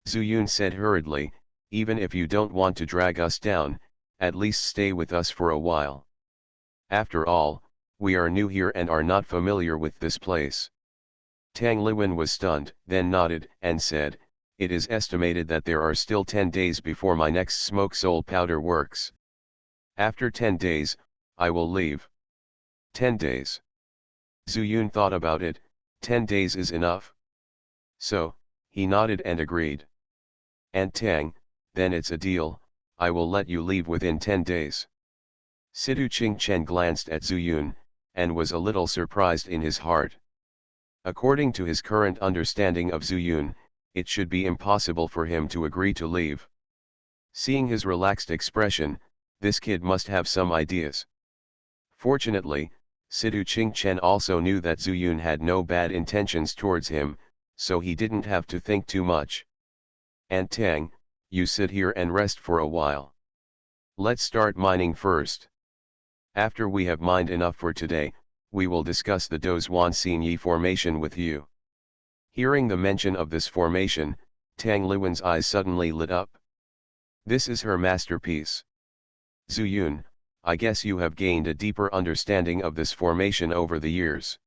Zuyun said hurriedly, "even if you don't want to drag us down, at least stay with us for a while. After all, we are new here and are not familiar with this place." Tang Liwen was stunned, then nodded, and said, "It is estimated that there are still 10 days before my next smoke soul powder works. After 10 days, I will leave." 10 days. Zuyun thought about it. 10 days is enough. So, he nodded and agreed. "And Tang, then it's a deal, I will let you leave within 10 days. Sidu Qingchen glanced at Zuyun, and was a little surprised in his heart. According to his current understanding of Zuyun, it should be impossible for him to agree to leave. Seeing his relaxed expression, this kid must have some ideas. Fortunately, Sidu Qingchen also knew that Zuyun had no bad intentions towards him, so he didn't have to think too much. "And Tang, you sit here and rest for a while. Let's start mining first. After we have mined enough for today, we will discuss the Dozhuan Xinyi formation with you." Hearing the mention of this formation, Tang Liwen's eyes suddenly lit up. This is her masterpiece. "Zuyun, I guess you have gained a deeper understanding of this formation over the years.